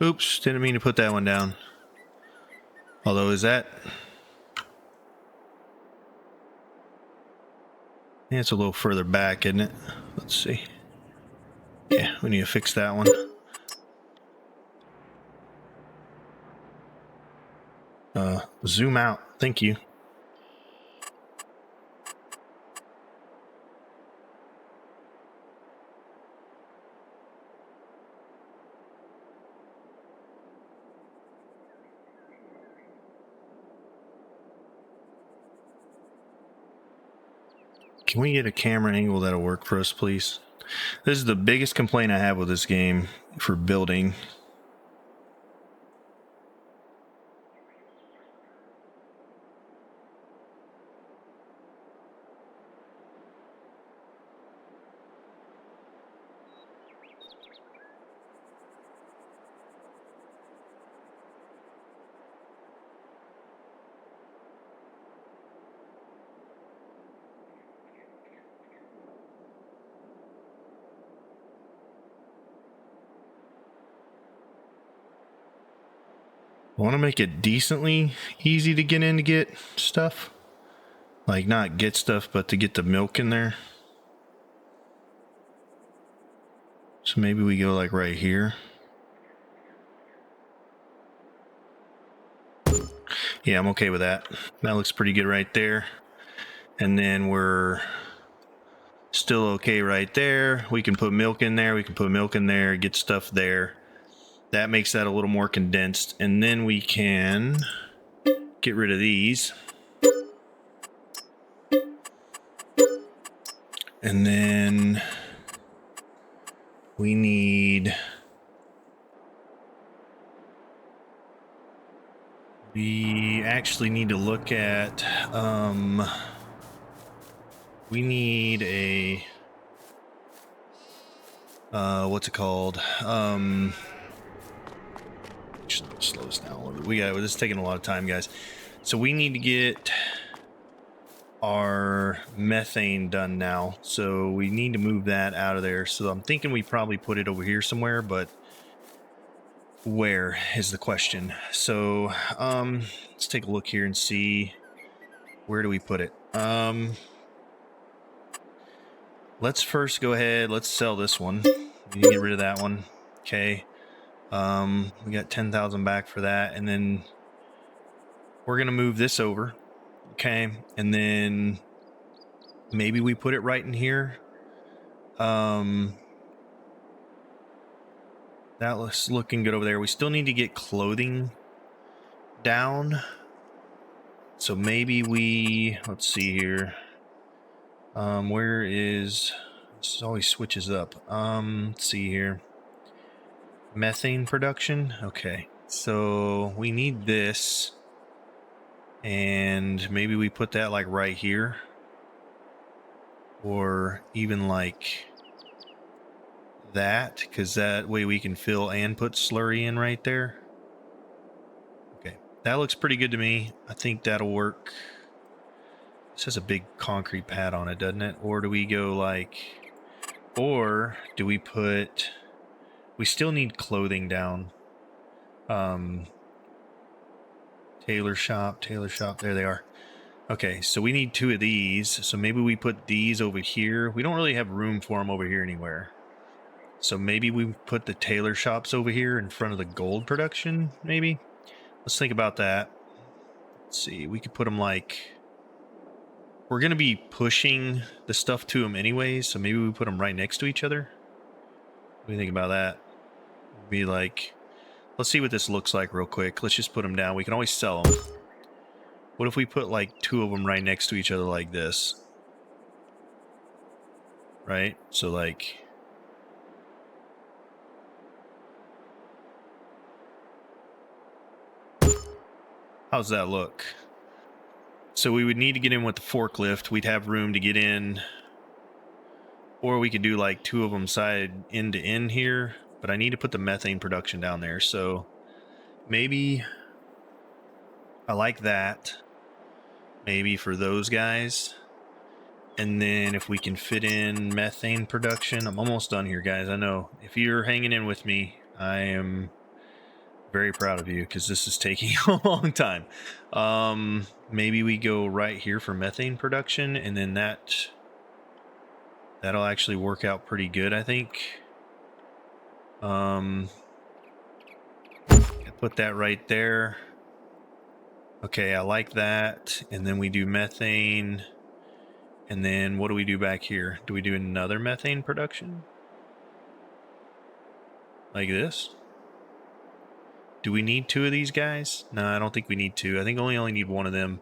Oops, didn't mean to put that one down. Although, is that... Yeah, it's a little further back, isn't it? Let's see. Yeah, we need to fix that one. Zoom out. Thank you. Can we get a camera angle that'll work for us, please? This is the biggest complaint I have with this game for building. I want to make it decently easy to get in to get stuff. Like, not get stuff, but to get the milk in there. So maybe we go like right here. Yeah, I'm okay with that. That looks pretty good right there. And then we're still okay right there. We can put milk in there. We can put milk in there, get stuff there. That makes that a little more condensed. And then we can get rid of these. And then we actually need to look at, we need a, what's it called? Slow us down a little bit. This is taking a lot of time, guys. So we need to get our methane done now. So we need to move that out of there. So I'm thinking we probably put it over here somewhere, but where is the question? So let's take a look here and see, where do we put it? Let's first go ahead, let's sell this one. We can get rid of that one. Okay. We got 10,000 back for that, and then we're gonna move this over. Okay, and then maybe we put it right in here. That was looking good over there. We still need to get clothing down. So maybe let's see here. Where is, this always switches up. Let's see here. Methane production. Okay, so we need this, and maybe we put that like right here, or even like that, because that way we can fill and put slurry in right there. Okay, that looks pretty good to me. I think that'll work. This has a big concrete pad on it, doesn't it? Or do we go like, or do we put, we still need clothing down. Tailor shop, there they are. Okay, so we need 2 of these. So maybe we put these over here. We don't really have room for them over here anywhere. So maybe we put the tailor shops over here in front of the gold production, maybe? Let's think about that. Let's see, we could put them like, we're going to be pushing the stuff to them anyways, so maybe we put them right next to each other. What do you think about that? Be like, let's see what this looks like real quick. Let's just put them down. We can always sell them. What if we put like 2 of them right next to each other like this? Right? So like, how's that look? So we would need to get in with the forklift. We'd have room to get in. Or we could do like 2 of them side end to end here. But I need to put the methane production down there. So maybe I like that. Maybe for those guys. And then if we can fit in methane production. I'm almost done here, guys. I know. If you're hanging in with me, I am very proud of you, because this is taking a long time. Maybe we go right here for methane production, and then that'll actually work out pretty good, I think. Put that right there. Okay, I like that. And then we do methane. And then what do we do back here? Do we do another methane production? Like this? Do we need 2 of these guys? No, I don't think we need 2. I think we only need 1 of them.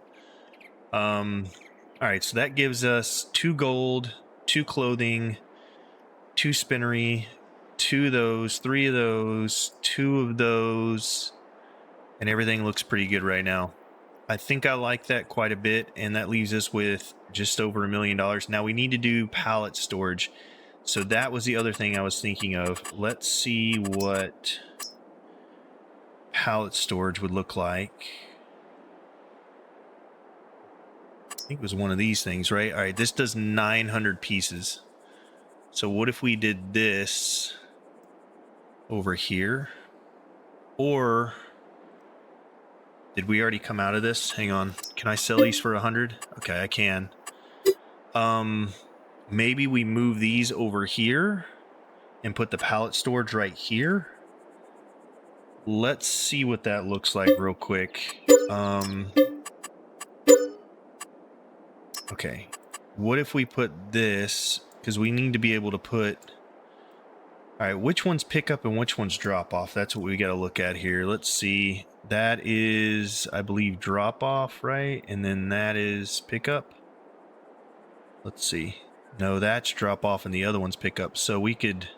Alright, so that gives us 2 gold, 2 clothing, 2 spinnery, 2 of those, 3 of those, 2 of those, and everything looks pretty good right now. I think I like that quite a bit, and that leaves us with just over $1 million. Now we need to do pallet storage. So that was the other thing I was thinking of. Let's see what pallet storage would look like. I think it was one of these things, right? All right, this does 900 pieces. So what if we did this over here? Or Did we already come out of this? Hang on. Can I sell these for 100? Okay, I can. Maybe we move these over here and put the pallet storage right here. Let's see what that looks like real quick. Okay. What if we put this? Because we need to be able to put... All right, which one's pick up and which one's drop off? That's what we got to look at here. Let's see. That is, I believe, drop off, right? And then that is pick up. Let's see. No, that's drop off and the other one's pick up. So we could...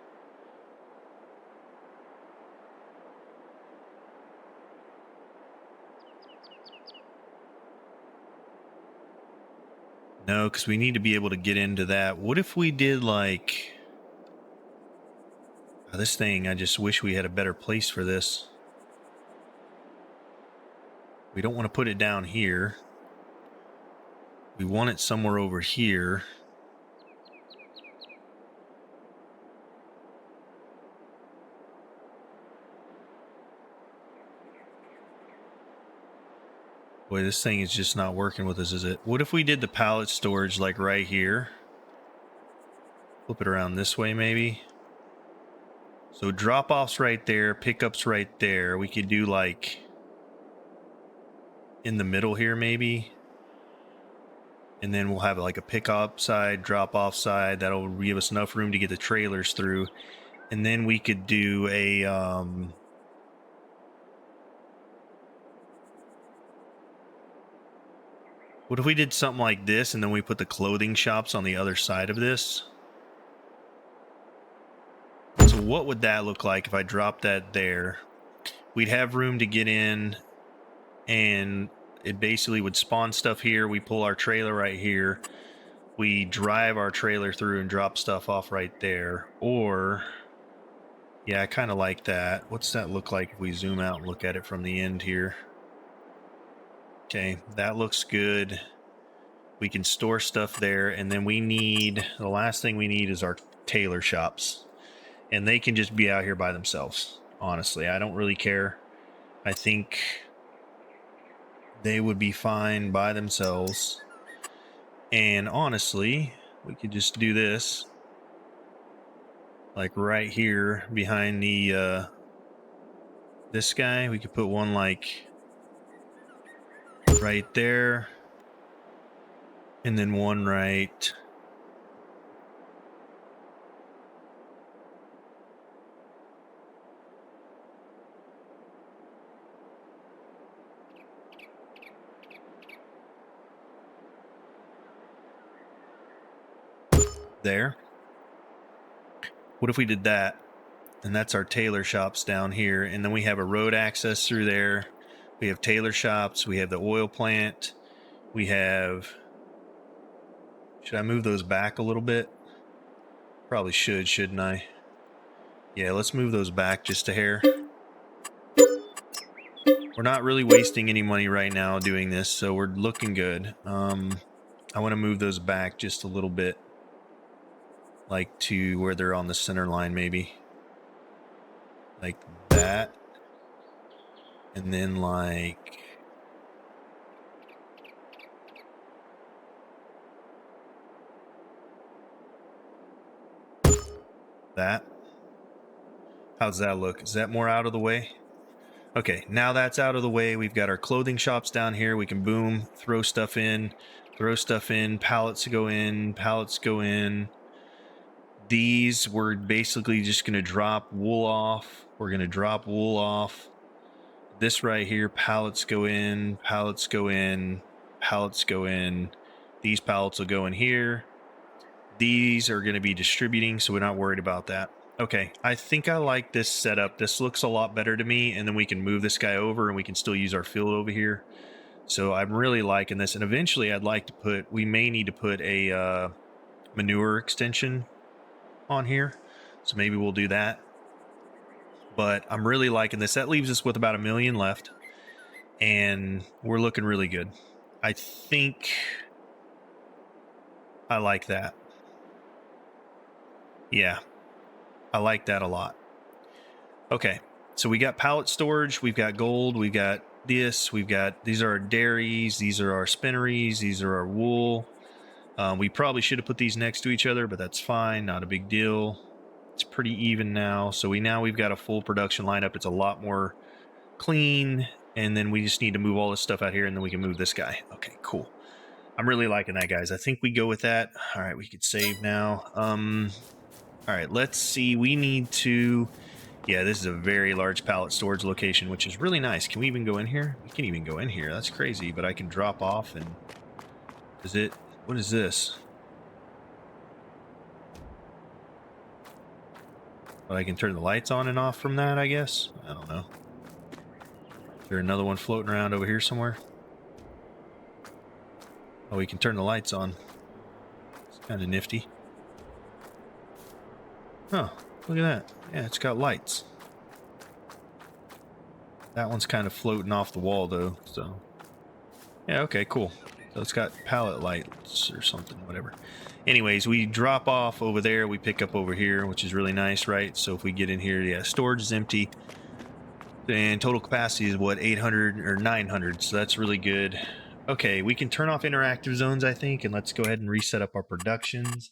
No, because we need to be able to get into that. What if we did like... This thing, I just wish we had a better place for this. We don't want to put it down here. We want it somewhere over here. Boy, this thing is just not working with us, is it? What if we did the pallet storage like right here? Flip it around this way, maybe. So drop-offs right there, pickups right there. We could do like in the middle here, maybe. And then we'll have like a pickup side, drop-off side. That'll give us enough room to get the trailers through. And then we could do a... What if we did something like this and then we put the clothing shops on the other side of this? So what would that look like if I dropped that there? We'd have room to get in and it basically would spawn stuff here. We pull our trailer right here. We drive our trailer through and drop stuff off right there. Or, yeah, I kind of like that. What's that look like if we zoom out and look at it from the end here? Okay, that looks good. We can store stuff there, and then we need, the last thing we need is our tailor shops. And they can just be out here by themselves, honestly. I don't really care. I think they would be fine by themselves. And honestly, we could just do this. Like right here behind the, this guy. We could put one like right there. And then one right... there. What if we did that? And that's our tailor shops down here. And then we have a road access through there. We have tailor shops. We have the oil plant. We have... Should I move those back a little bit? Probably should, shouldn't I? Yeah, let's move those back just a hair. We're not really wasting any money right now doing this, so we're looking good. I want to move those back just a little bit. Like to where they're on the center line, maybe. Like that. And then like... that. How's that look? Is that more out of the way? Okay, now that's out of the way. We've got our clothing shops down here. We can boom, throw stuff in, pallets go in, pallets go in. These, we're basically just going to drop wool off. We're going to drop wool off. This right here, pallets go in, pallets go in, pallets go in. These pallets will go in here. These are going to be distributing, so we're not worried about that. Okay, I think I like this setup. This looks a lot better to me, and then we can move this guy over and we can still use our field over here. So I'm really liking this, and eventually I'd like to put, we may need to put a manure extension on here. So maybe we'll do that. But I'm really liking this. That leaves us with about $1 million left, and we're looking really good. I think I like that. Yeah, I like that a lot. Okay, so we got pallet storage, we've got gold, we've got this. We've got, these are our dairies, these are our spinneries, these are our wool. We probably should have put these next to each other, but that's fine, not a big deal. It's pretty even now. So we've got a full production lineup. It's a lot more clean. And then we just need to move all this stuff out here, and then we can move this guy. Okay, cool. I'm really liking that, guys. I think we go with that. All right, we could save now. All right, let's see. We need to... Yeah, this is a very large pallet storage location, which is really nice. Can we even go in here? We can even go in here. That's crazy, but I can drop off and... Is it... What is this? But I can turn the lights on and off from that, I guess? I don't know. Is there another one floating around over here somewhere? Oh, we can turn the lights on. It's kind of nifty. Oh, look at that. Yeah, it's got lights. That one's kind of floating off the wall, though, so... Yeah, okay, cool. So it's got pallet lights or something, whatever. Anyways, we drop off over there. We pick up over here, which is really nice, right? So if we get in here, yeah, storage is empty. And total capacity is, what, 800 or 900, so that's really good. Okay, we can turn off interactive zones, I think, and let's go ahead and reset up our productions.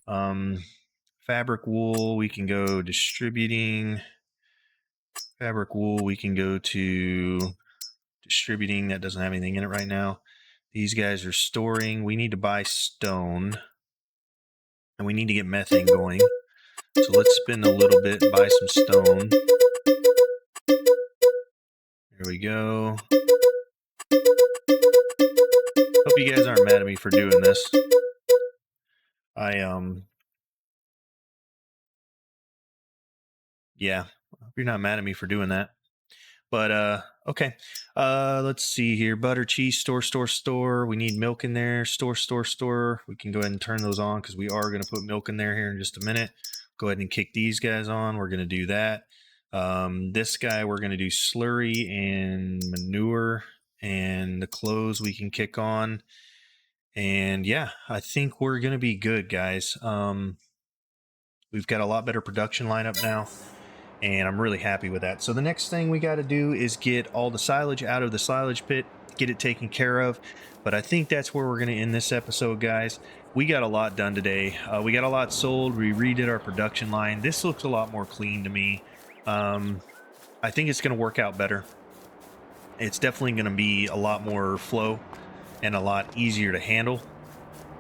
Fabric wool, we can go distributing. Fabric wool, we can go to distributing. That doesn't have anything in it right now. These guys are storing. We need to buy stone. And we need to get methane going. So let's spend a little bit, buy some stone. There we go. Hope you guys aren't mad at me for doing this. Yeah, hope you're not mad at me for doing that. But, okay. Let's see here. Butter, cheese, store. We need milk in there. Store. We can go ahead and turn those on because we are going to put milk in there here in just a minute. Go ahead and kick these guys on. We're going to do that. This guy, we're going to do slurry and manure. And the clothes we can kick on. And yeah, I think we're going to be good, guys. We've got a lot better production lineup now. And I'm really happy with that. So the next thing we got to do is get all the silage out of the silage pit, get it taken care of. But I think that's where we're going to end this episode, guys. We got a lot done today. We got a lot sold. We redid our production line. This looks a lot more clean to me. I think it's going to work out better. It's definitely going to be a lot more flow and a lot easier to handle.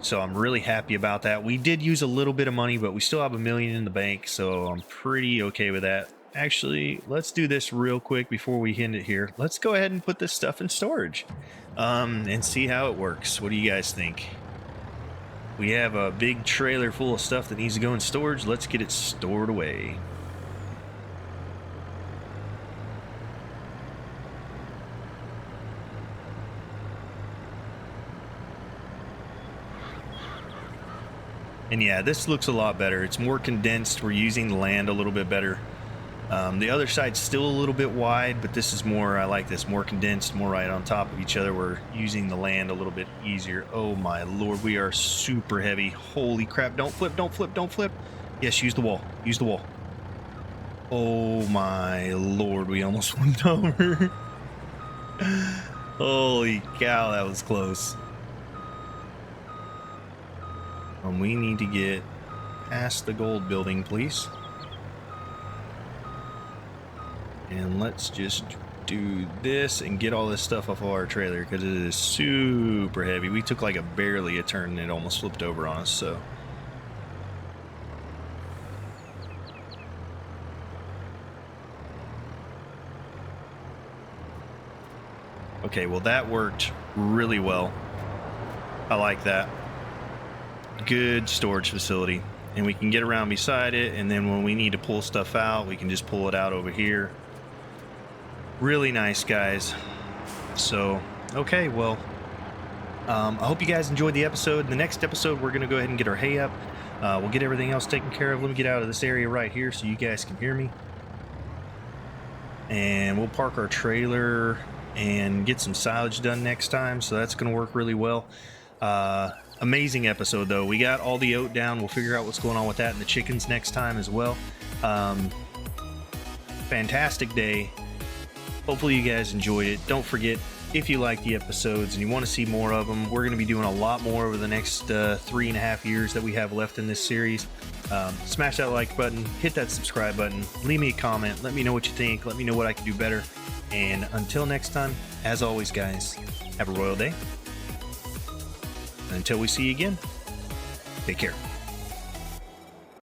So I'm really happy about that. We did use a little bit of money, but we still have $1 million in the bank, so I'm pretty okay with that. Actually, let's do this real quick before we end it here. Let's go ahead and put this stuff in storage and see how it works. What do you guys think? We have a big trailer full of stuff that needs to go in storage. Let's get it stored away. And yeah, this looks a lot better. It's more condensed. We're using the land a little bit better. The other side's still a little bit wide, but this is more, I like this, more condensed, more right on top of each other. We're using the land a little bit easier. Oh my Lord, we are super heavy. Holy crap, don't flip. Yes, use the wall, Oh my Lord, we almost went over. Holy cow, that was close. We need to get past the gold building, please. And let's just do this and get all this stuff off of our trailer because it is super heavy. We took like barely a turn and it almost flipped over on us, so. Okay, well that worked really well. I like that. Good storage facility, and we can get around beside it, and then when we need to pull stuff out, we can just pull it out over here. Really nice, guys. So okay, well, I hope you guys enjoyed the episode. In the next episode, we're gonna go ahead and get our hay up. We'll get everything else taken care of. Let me get out of this area right here so you guys can hear me, and we'll park our trailer and get some silage done next time, so that's gonna work really well. Amazing episode though. We got all the oat down. We'll figure out what's going on with that and the chickens next time as well. Fantastic day. Hopefully you guys enjoyed it. Don't forget, if you like the episodes and you want to see more of them, we're going to be doing a lot more over the next 3.5 years that we have left in this series. Smash that like button, hit that subscribe button, leave me a comment, let me know what you think, let me know what I can do better. And until next time, as always, guys, have a royal day. Until we see you again, take care.